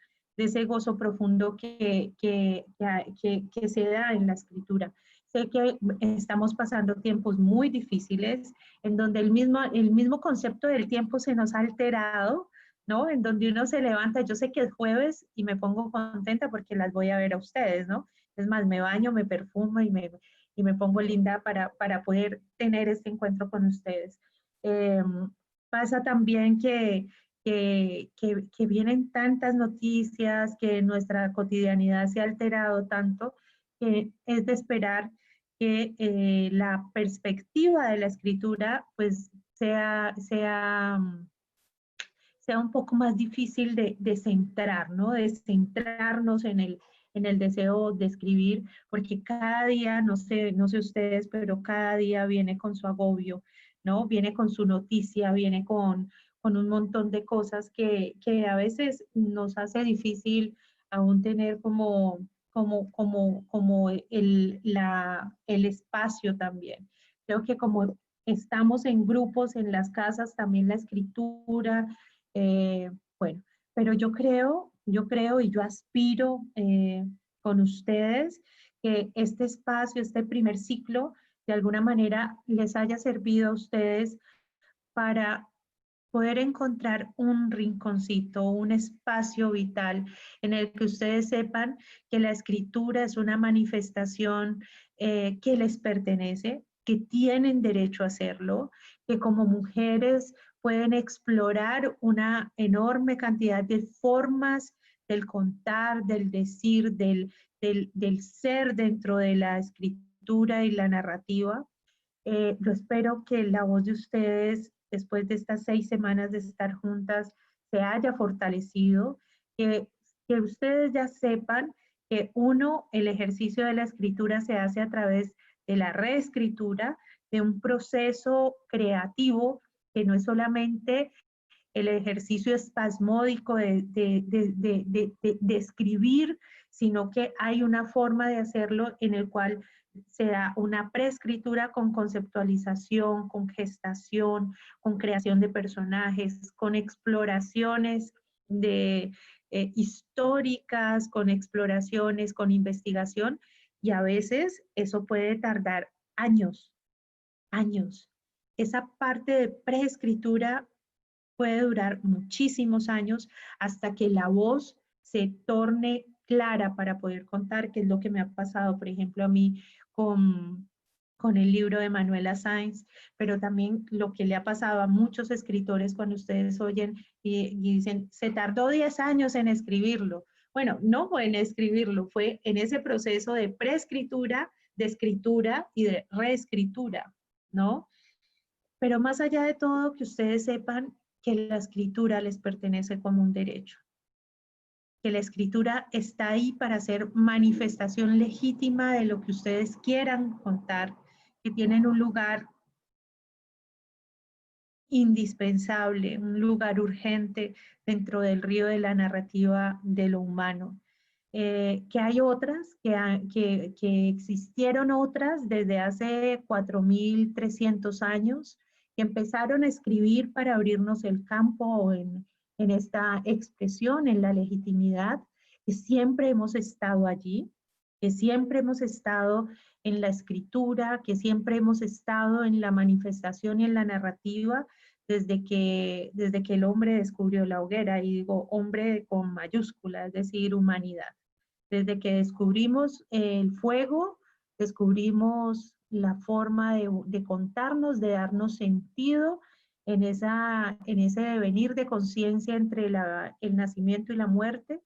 profundo que se da en la escritura. Sé que estamos pasando tiempos muy difíciles, en donde el mismo concepto del tiempo se nos ha alterado, ¿no? En donde uno se levanta, yo sé que es jueves y me pongo contenta porque las voy a ver a ustedes, ¿no? Es más, me baño, me perfumo y me pongo linda para poder tener este encuentro con ustedes. Pasa también que vienen tantas noticias, que nuestra cotidianidad se ha alterado tanto, que es de esperar que la perspectiva de la escritura pues sea un poco más difícil de centrar, ¿no? De centrarnos en el deseo de escribir, porque cada día, no sé ustedes, pero cada día viene con su agobio, ¿no? Viene con su noticia, viene con un montón de cosas que a veces nos hace difícil aún tener como el espacio también. Creo que como estamos en grupos en las casas, también la escritura, bueno, pero yo creo y yo aspiro con ustedes que este espacio, este primer ciclo, de alguna manera les haya servido a ustedes para poder encontrar un rinconcito, un espacio vital en el que ustedes sepan que la escritura es una manifestación que les pertenece, que tienen derecho a hacerlo, que como mujeres pueden explorar una enorme cantidad de formas del contar, del decir, del ser dentro de la escritura y la narrativa. Yo espero que la voz de ustedes, después de estas 6 semanas de estar juntas, se haya fortalecido, que ustedes ya sepan que el ejercicio de la escritura se hace a través de la reescritura, de un proceso creativo que no es solamente el ejercicio espasmódico de escribir, sino que hay una forma de hacerlo en el cual se da una preescritura con conceptualización, con gestación, con creación de personajes, con exploraciones históricas, con exploraciones, con investigación, y a veces eso puede tardar años, años. Esa parte de preescritura puede durar muchísimos años hasta que la voz se torne clara para poder contar, que es lo que me ha pasado, por ejemplo, a mí con el libro de Manuela Sáenz, pero también lo que le ha pasado a muchos escritores cuando ustedes oyen y dicen, se tardó 10 años en escribirlo. Bueno, no fue en escribirlo, fue en ese proceso de preescritura, de escritura y de reescritura, ¿no? Pero más allá de todo, que ustedes sepan que la escritura les pertenece como un derecho, que la escritura está ahí para hacer manifestación legítima de lo que ustedes quieran contar, que tienen un lugar indispensable, un lugar urgente dentro del río de la narrativa de lo humano. Que hay otras, que existieron otras desde hace 4.300 años, que empezaron a escribir para abrirnos el campo en esta expresión, en la legitimidad, que siempre hemos estado allí, que siempre hemos estado en la escritura, que siempre hemos estado en la manifestación y en la narrativa, desde que el hombre descubrió la hoguera, y digo hombre con mayúscula, es decir, humanidad. Desde que descubrimos el fuego, descubrimos la forma de contarnos, de darnos sentido en ese devenir de conciencia entre el nacimiento y la muerte,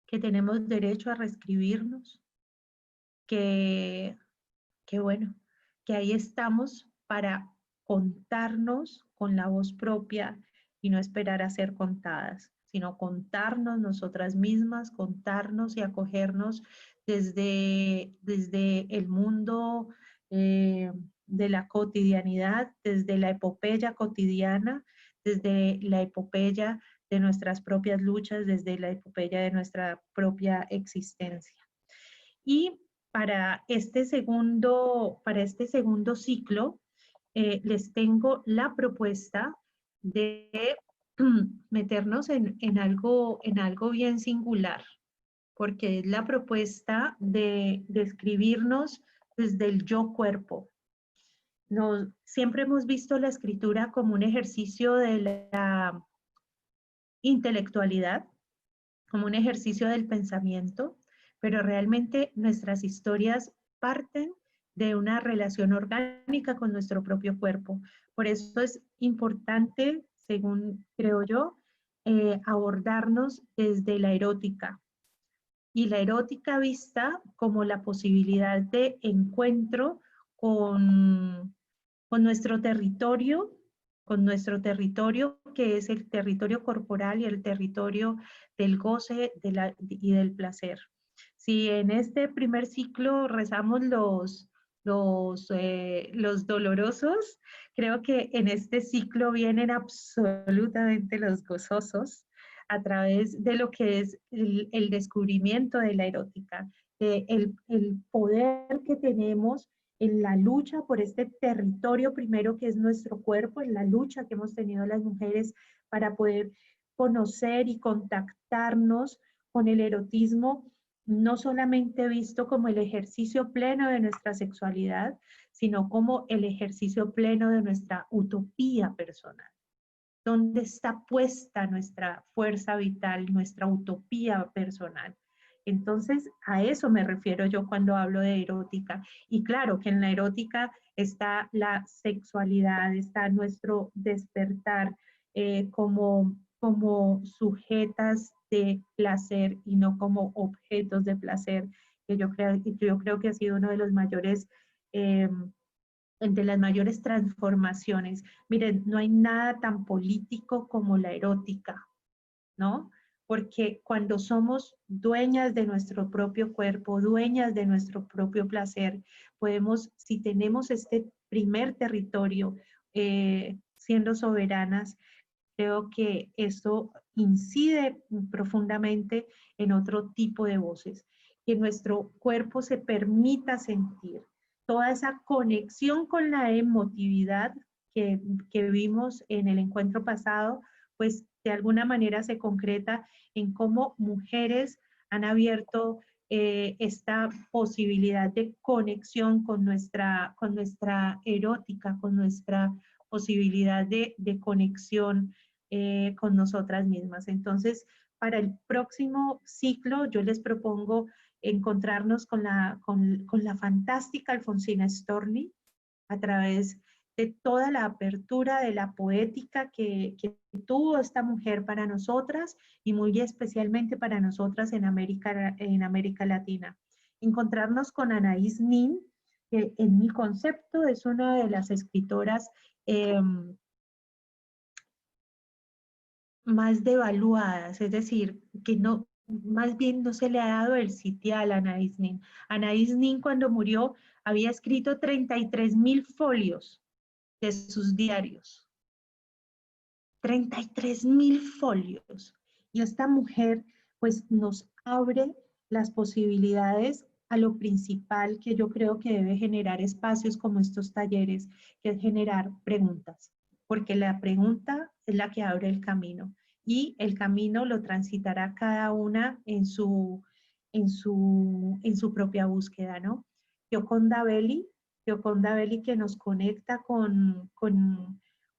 que tenemos derecho a reescribirnos, que bueno, que ahí estamos para contarnos con la voz propia y no esperar a ser contadas, sino contarnos nosotras mismas, contarnos y acogernos desde el mundo de la cotidianidad, desde la epopeya cotidiana, desde la epopeya de nuestras propias luchas, desde la epopeya de nuestra propia existencia. Y para este segundo ciclo, les tengo la propuesta de meternos en algo bien singular, porque es la propuesta de escribirnos desde el yo cuerpo. Siempre hemos visto la escritura como un ejercicio de la intelectualidad, como un ejercicio del pensamiento, pero realmente nuestras historias parten de una relación orgánica con nuestro propio cuerpo. Por eso es importante, según creo yo, abordarnos desde la erótica. Y la erótica vista como la posibilidad de encuentro con nuestro territorio, que es el territorio corporal y el territorio del goce y del placer. Si en este primer ciclo rezamos los dolorosos, creo que en este ciclo vienen absolutamente los gozosos a través de lo que es el descubrimiento de la erótica, el poder que tenemos en la lucha por este territorio primero que es nuestro cuerpo, en la lucha que hemos tenido las mujeres para poder conocer y contactarnos con el erotismo, no solamente visto como el ejercicio pleno de nuestra sexualidad, sino como el ejercicio pleno de nuestra utopía personal. ¿Dónde está puesta nuestra fuerza vital, nuestra utopía personal? Entonces, a eso me refiero yo cuando hablo de erótica. Y claro que en la erótica está la sexualidad, está nuestro despertar como sujetas de placer y no como objetos de placer, que yo creo que ha sido uno de los mayores, de las mayores transformaciones. Miren, no hay nada tan político como la erótica, ¿no? Porque cuando somos dueñas de nuestro propio cuerpo, dueñas de nuestro propio placer, podemos, si tenemos este primer territorio, siendo soberanas, creo que eso incide profundamente en otro tipo de voces. que nuestro cuerpo se permita sentir. Toda esa conexión con la emotividad que vimos en el encuentro pasado, pues de alguna manera se concreta en cómo mujeres han abierto esta posibilidad de conexión con nuestra erótica, con nuestra posibilidad de conexión con nosotras mismas. Entonces, para el próximo ciclo, yo les propongo encontrarnos con la fantástica Alfonsina Storni a través de toda la apertura de la poética que tuvo esta mujer para nosotras y muy especialmente para nosotras en América Latina. Encontrarnos con Anaïs Nin, que en mi concepto es una de las escritoras más devaluadas, es decir, que no, más bien no se le ha dado el sitial a Anaïs Nin. Anaïs Nin cuando murió había escrito 33.000 folios de sus diarios. 33.000 folios. Y esta mujer pues nos abre las posibilidades a lo principal que yo creo que debe generar espacios como estos talleres, que es generar preguntas, porque la pregunta es la que abre el camino y el camino lo transitará cada una en su propia búsqueda, ¿no? Gioconda Belli que nos conecta con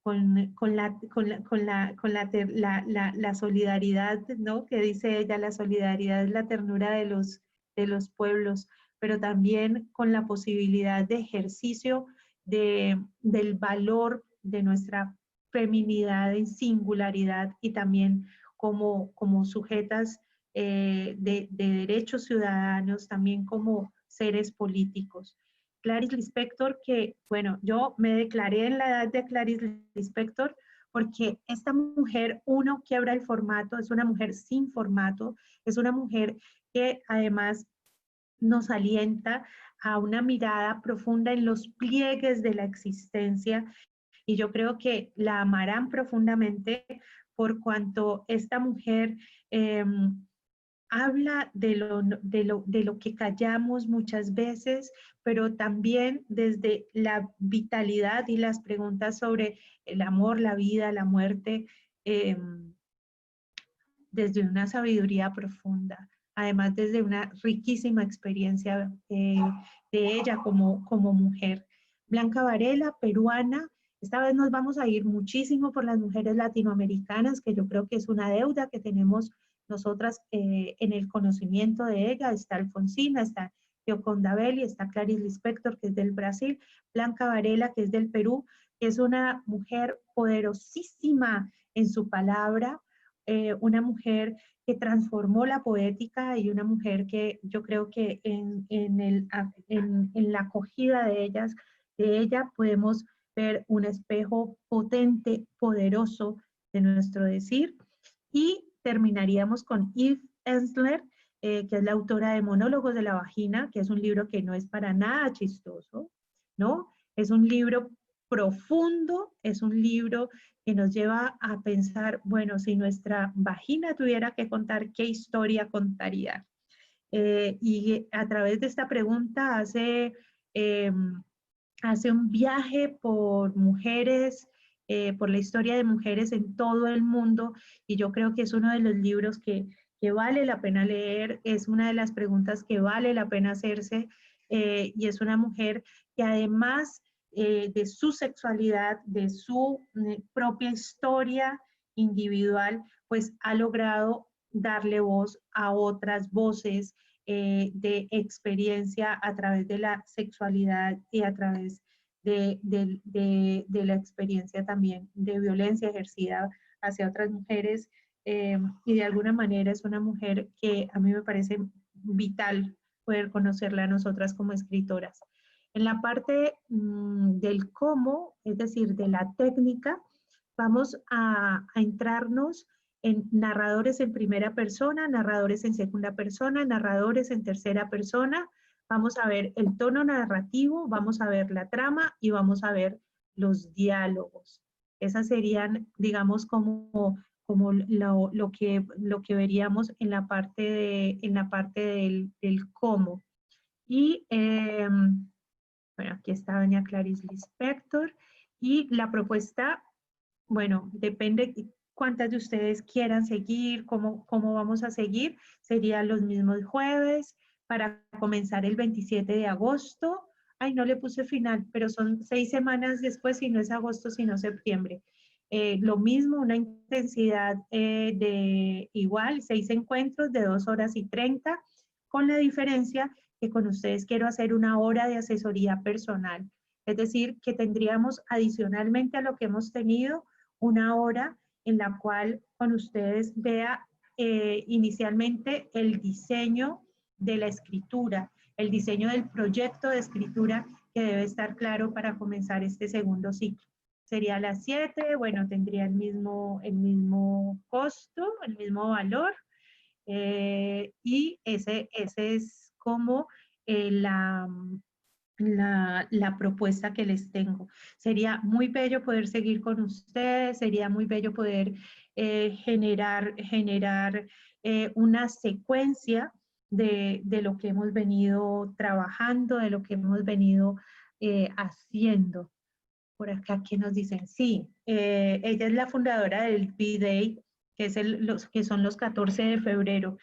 la solidaridad, ¿no? Que dice ella, la solidaridad es la ternura de los pueblos, pero también con la posibilidad de ejercicio del valor de nuestra feminidad en singularidad y también como sujetas de derechos ciudadanos, también como seres políticos. Clarice Lispector, que bueno, yo me declaré en la edad de Clarice Lispector porque esta mujer, uno, quiebra el formato, es una mujer sin formato, es una mujer que además nos alienta a una mirada profunda en los pliegues de la existencia y yo creo que la amarán profundamente por cuanto esta mujer habla de lo que callamos muchas veces, pero también desde la vitalidad y las preguntas sobre el amor, la vida, la muerte, desde una sabiduría profunda, además desde una riquísima experiencia de ella como mujer. Blanca Varela, peruana, esta vez nos vamos a ir muchísimo por las mujeres latinoamericanas, que yo creo que es una deuda que tenemos nosotras en el conocimiento de ella. Está Alfonsina, está Gioconda Belli, está Clarice Lispector, que es del Brasil, Blanca Varela, que es del Perú, que es una mujer poderosísima en su palabra, una mujer que transformó la poética y una mujer que yo creo que en la acogida de ella podemos ver un espejo potente, poderoso de nuestro decir. Y terminaríamos con Eve Ensler, que es la autora de Monólogos de la Vagina, que es un libro que no es para nada chistoso, ¿no? Es un libro profundo, es un libro que nos lleva a pensar, bueno, si nuestra vagina tuviera que contar, ¿qué historia contaría? Y a través de esta pregunta hace un viaje por mujeres, por la historia de mujeres en todo el mundo, y yo creo que es uno de los libros que vale la pena leer, es una de las preguntas que vale la pena hacerse, y es una mujer que además de su sexualidad, de su propia historia individual, pues ha logrado darle voz a otras voces de experiencia a través de la sexualidad y a través de la experiencia también de violencia ejercida hacia otras mujeres, y de alguna manera es una mujer que a mí me parece vital poder conocerla a nosotras como escritoras. En la parte del cómo, es decir, de la técnica, vamos a entrarnos en narradores en primera persona, narradores en segunda persona, narradores en tercera persona. Vamos a ver el tono narrativo, vamos a ver la trama y vamos a ver los diálogos. Esas serían, digamos, como como lo que veríamos en la parte, del cómo. Y bueno, aquí está doña Clarice Lispector. Y la propuesta, bueno, depende cuántas de ustedes quieran seguir, cómo vamos a seguir. Serían los mismos jueves para comenzar el 27 de agosto. Ay, no le puse final, pero son 6 semanas después, si no es agosto, sino septiembre. Lo mismo, una intensidad de igual, 6 encuentros de 2 horas y 30, con la diferencia que con ustedes quiero hacer 1 hora de asesoría personal. Es decir, que tendríamos adicionalmente a lo que hemos tenido, 1 hora en la cual con ustedes vea inicialmente el diseño de la escritura, el diseño del proyecto de escritura que debe estar claro para comenzar este segundo ciclo. Sería a las 7, bueno, tendría el mismo costo, el mismo valor, y ese es como la propuesta que les tengo. Sería muy bello poder seguir con ustedes, sería muy bello poder generar una secuencia de lo que hemos venido trabajando, de lo que hemos venido haciendo. Por acá, ¿qué nos dicen? Sí, ella es la fundadora del B-Day, que son los 14 de febrero.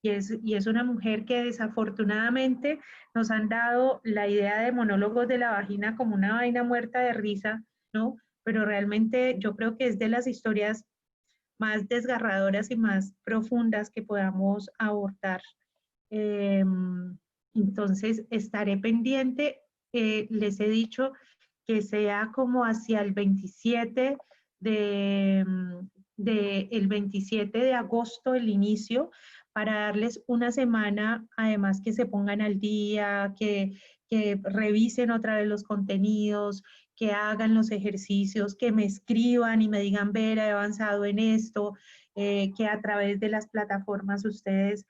Y es una mujer que desafortunadamente nos han dado la idea de monólogos de la vagina como una vaina muerta de risa, ¿no? Pero realmente yo creo que es de las historias más desgarradoras y más profundas que podamos abordar. Entonces, estaré pendiente. Les he dicho que sea como hacia el 27 el 27 de agosto el inicio, para darles una semana, además que se pongan al día, que revisen otra vez los contenidos, que hagan los ejercicios, que me escriban y me digan, Vera, he avanzado en esto, que a través de las plataformas ustedes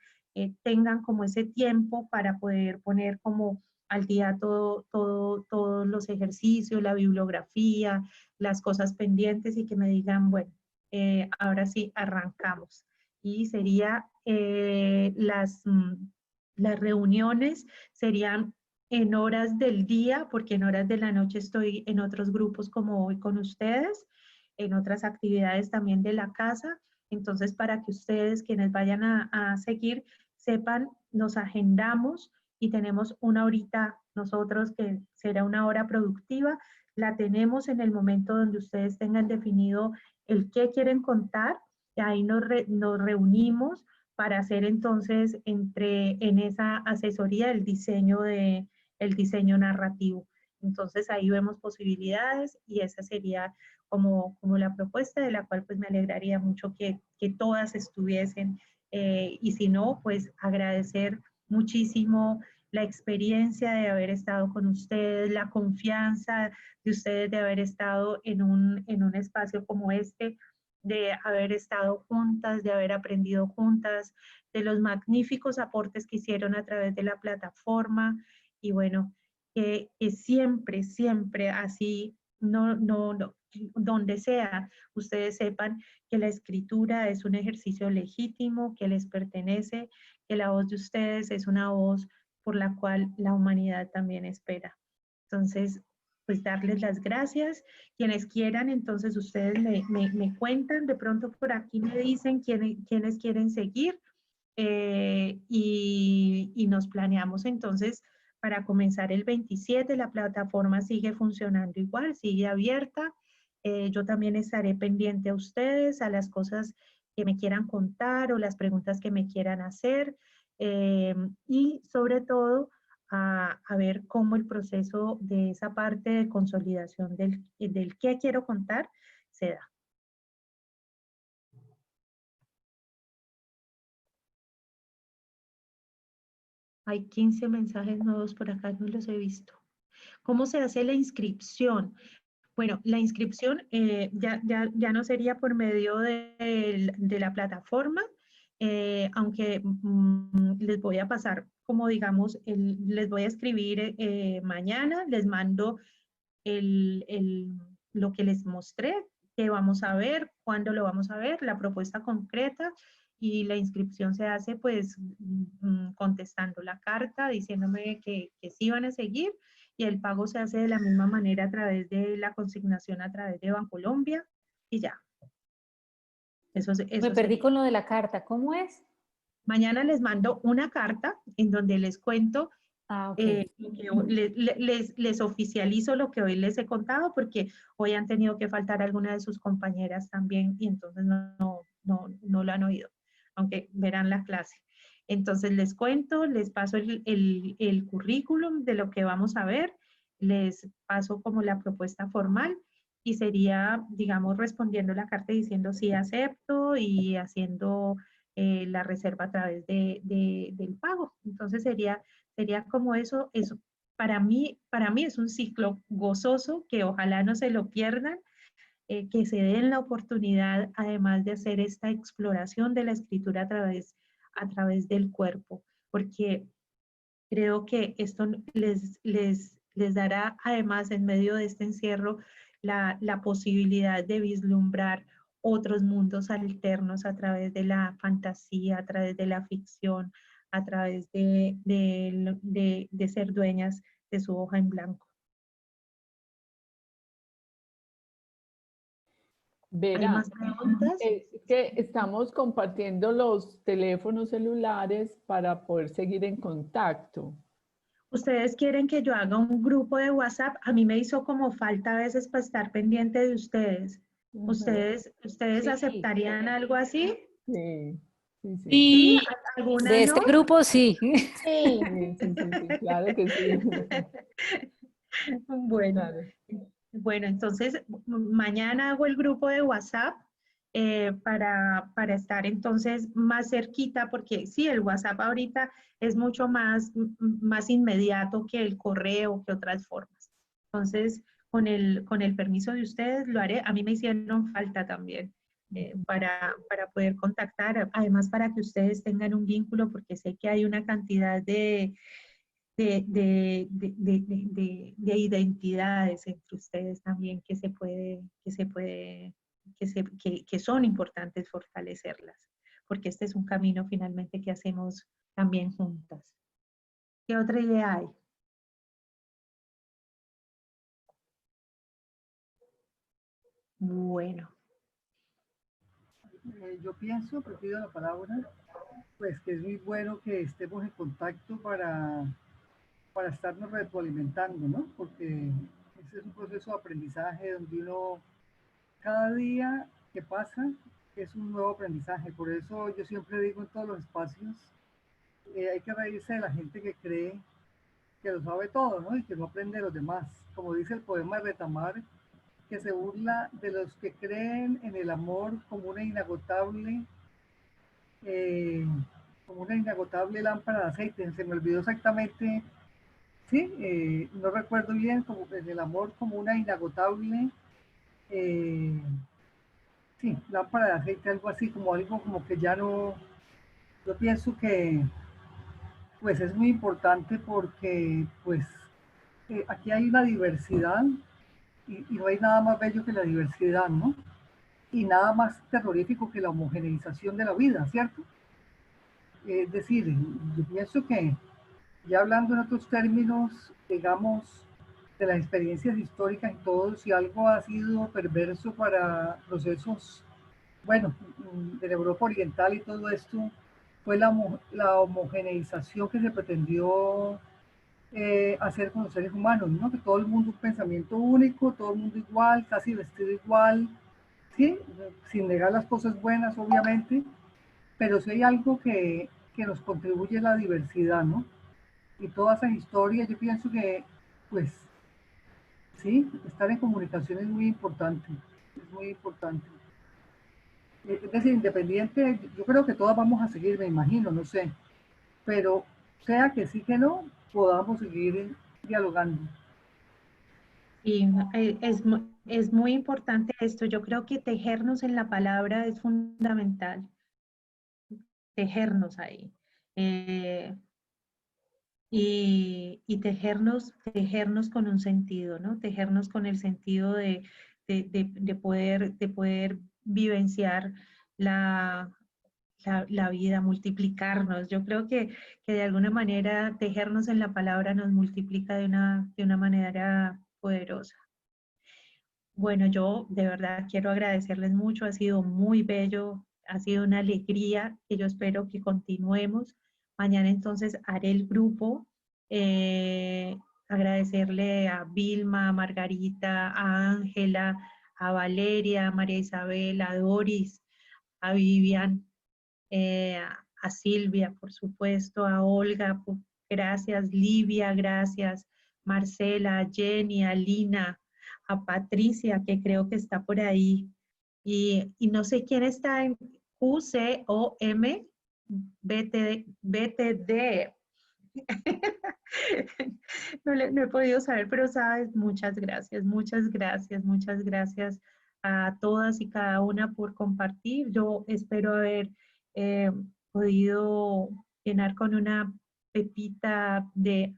tengan como ese tiempo para poder poner como al día todos los ejercicios, la bibliografía, las cosas pendientes, y que me digan, bueno, ahora sí, arrancamos. Y sería las reuniones serían en horas del día, porque en horas de la noche estoy en otros grupos como hoy con ustedes, en otras actividades también de la casa. Entonces, para que ustedes, quienes vayan a seguir, sepan, nos agendamos y tenemos 1 horita nosotros, que será 1 hora productiva. La tenemos en el momento donde ustedes tengan definido el qué quieren contar, y ahí nos reunimos para hacer entonces en esa asesoría el diseño narrativo. Entonces ahí vemos posibilidades, y esa sería como la propuesta, de la cual pues me alegraría mucho que todas estuviesen, y si no, pues agradecer muchísimo la experiencia de haber estado con ustedes, la confianza de ustedes de haber estado en un espacio como este, de haber estado juntas, de haber aprendido juntas, de los magníficos aportes que hicieron a través de la plataforma. Y bueno, que siempre, siempre así, no, donde sea, ustedes sepan que la escritura es un ejercicio legítimo, que les pertenece, que la voz de ustedes es una voz por la cual la humanidad también espera. Entonces, pues darles las gracias. Quienes quieran, entonces ustedes me cuentan, de pronto por aquí me dicen quiénes quieren seguir, y nos planeamos entonces para comenzar el 27. La plataforma sigue funcionando igual, sigue abierta. Yo también estaré pendiente a ustedes, a las cosas que me quieran contar o las preguntas que me quieran hacer, y sobre todo a ver cómo el proceso de esa parte de consolidación del qué quiero contar se da. Hay 15 mensajes nuevos por acá, no los he visto. ¿Cómo se hace la inscripción? Bueno, la inscripción ya no sería por medio de la plataforma, aunque les voy a pasar, como digamos, les voy a escribir mañana, les mando lo que les mostré, qué vamos a ver, cuándo lo vamos a ver, la propuesta concreta, y la inscripción se hace pues contestando la carta, diciéndome que sí van a seguir, y el pago se hace de la misma manera a través de la consignación a través de Bancolombia, y ya. Me perdí con lo de la carta. ¿Cómo es? Mañana les mando una carta en donde les cuento, Ok. les oficializo lo que hoy les he contado, porque hoy han tenido que faltar algunas de sus compañeras también, y entonces no lo han oído, aunque verán la clase. Entonces les cuento, les paso el currículum de lo que vamos a ver, les paso como la propuesta formal, y sería, digamos, respondiendo la carta diciendo sí acepto y haciendo la reserva a través del pago. Entonces sería como eso para mí es un ciclo gozoso que ojalá no se lo pierdan, que se den la oportunidad, además de hacer esta exploración de la escritura a través del cuerpo, porque creo que esto les dará, además, en medio de este encierro, la posibilidad de vislumbrar otros mundos alternos a través de la fantasía, a través de la ficción, a través de ser dueñas de su hoja en blanco. ¿Hay Vera, más preguntas? es que estamos compartiendo los teléfonos celulares para poder seguir en contacto. ¿Ustedes quieren que yo haga un grupo de WhatsApp? A mí me hizo como falta a veces para estar pendiente de ustedes. Ujú. ¿Ustedes Sí. aceptarían algo así? Sí, sí, sí. ¿Sí? Y ¿Alguna de no? este grupo sí. Sí, sí, sí, sí, claro que sí. Bueno, Claro. bueno, entonces mañana hago el grupo de WhatsApp para estar entonces más cerquita, porque sí, el WhatsApp ahorita es mucho más inmediato que el correo, que otras formas. Entonces, con el permiso de ustedes lo haré. A mí me hicieron falta también para poder contactar, además para que ustedes tengan un vínculo, porque sé que hay una cantidad de identidades entre ustedes también que son importantes fortalecerlas, porque este es un camino finalmente que hacemos también juntas. ¿Qué otra idea hay? Bueno, Yo pienso, prefiero la palabra, pues que es muy bueno que estemos en contacto para estarnos retroalimentando, ¿no? Porque ese es un proceso de aprendizaje donde uno, cada día que pasa, es un nuevo aprendizaje. Por eso yo siempre digo en todos los espacios, hay que reírse de la gente que cree que lo sabe todo, ¿no? Y que no aprende de los demás. Como dice el poema de Retamar, que se burla de los que creen en el amor eh, como una inagotable lámpara de aceite. Se me olvidó exactamente, sí, no recuerdo bien, como en el amor como una inagotable, eh, sí, lámpara de aceite, algo así, como algo como que ya no, yo pienso que pues es muy importante porque pues aquí hay una diversidad y no hay nada más bello que la diversidad, ¿no? Y nada más terrorífico que la homogeneización de la vida, ¿cierto? Es decir, yo pienso que ya hablando en otros términos, digamos, de las experiencias históricas y todo, si algo ha sido perverso para procesos, bueno, de la Europa Oriental y todo esto, fue la homogeneización que se pretendió hacer con los seres humanos, ¿no? Que todo el mundo un pensamiento único, todo el mundo igual, casi vestido igual, ¿sí? Sin negar las cosas buenas, obviamente, pero sí hay algo que nos contribuye a la diversidad, ¿no? Y toda esa historia, yo pienso que, pues, sí, estar en comunicación es muy importante, es muy importante. Es decir, independiente, yo creo que todas vamos a seguir, me imagino, no sé, pero sea que sí que no, podamos seguir dialogando. y es muy importante esto. Yo creo que tejernos en la palabra es fundamental, tejernos ahí. Y tejernos con un sentido, ¿no? Tejernos con el sentido de poder vivenciar la vida, multiplicarnos. Yo creo que de alguna manera tejernos en la palabra nos multiplica de una manera poderosa. Bueno, yo de verdad quiero agradecerles mucho, ha sido muy bello, ha sido una alegría que yo espero que continuemos. Mañana entonces haré el grupo, agradecerle a Vilma, a Margarita, a Ángela, a Valeria, a María Isabel, a Doris, a Vivian, a Silvia, por supuesto, a Olga, gracias, Livia, gracias, Marcela, a Jenny, a Lina, a Patricia, que creo que está por ahí, y no sé quién está en QCOM, BTD. No he podido saber, pero sabes, muchas gracias, muchas gracias, muchas gracias a todas y cada una por compartir. Yo espero haber podido llenar con una pepita de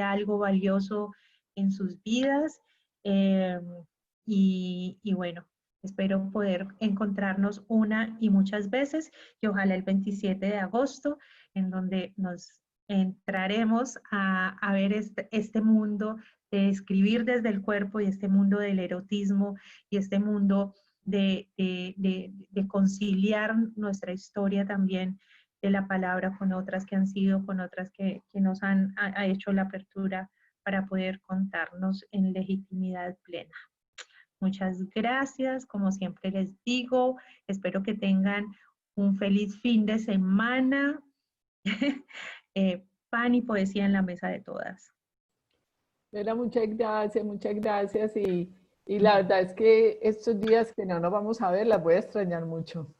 algo valioso en sus vidas. Y bueno, espero poder encontrarnos una y muchas veces y ojalá el 27 de agosto, en donde nos entraremos a ver este mundo de escribir desde el cuerpo y este mundo del erotismo y este mundo de conciliar nuestra historia también de la palabra con otras que han sido, con otras que nos han ha hecho la apertura para poder contarnos en legitimidad plena. Muchas gracias, como siempre les digo, espero que tengan un feliz fin de semana. Pan y poesía en la mesa de todas. Vera, muchas gracias y la verdad es que estos días que no nos vamos a ver las voy a extrañar mucho.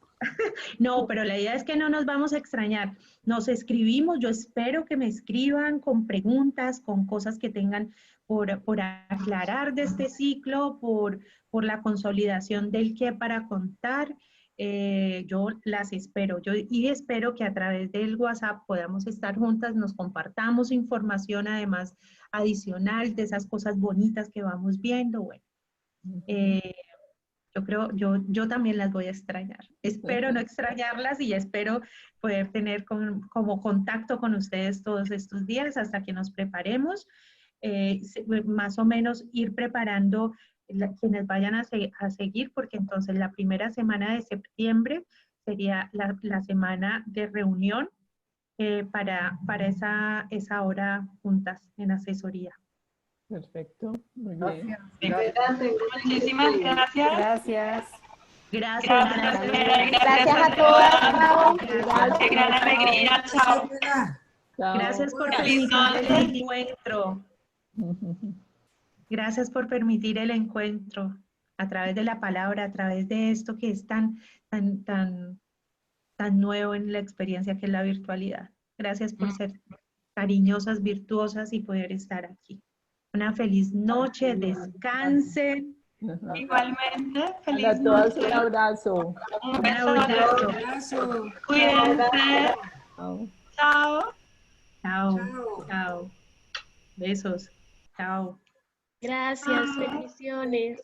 No, pero la idea es que no nos vamos a extrañar. Nos escribimos, yo espero que me escriban con preguntas, con cosas que tengan por aclarar de este ciclo, por la consolidación del qué para contar. Yo las espero. Y espero que a través del WhatsApp podamos estar juntas, nos compartamos información además adicional de esas cosas bonitas que vamos viendo. Bueno, yo creo, yo también las voy a extrañar. Espero no extrañarlas y espero poder tener como contacto con ustedes todos estos días hasta que nos preparemos. Más o menos ir preparando quienes vayan a seguir, porque entonces la primera semana de septiembre sería la semana de reunión para esa hora juntas en asesoría. Perfecto, muy bien. Muchísimas gracias. Gracias. Gracias a todas. Qué gran alegría. Chao. Gracias por permitir el encuentro. Gracias por permitir el encuentro a través de la palabra, a través de esto que es tan nuevo en la experiencia que es la virtualidad. Gracias por ser cariñosas, virtuosas y poder estar aquí. Una feliz noche, descansen. Igualmente, feliz A todas noche. un abrazo. Un beso. Cuídense. Chao. Chao. Besos. Chao. Gracias, bendiciones.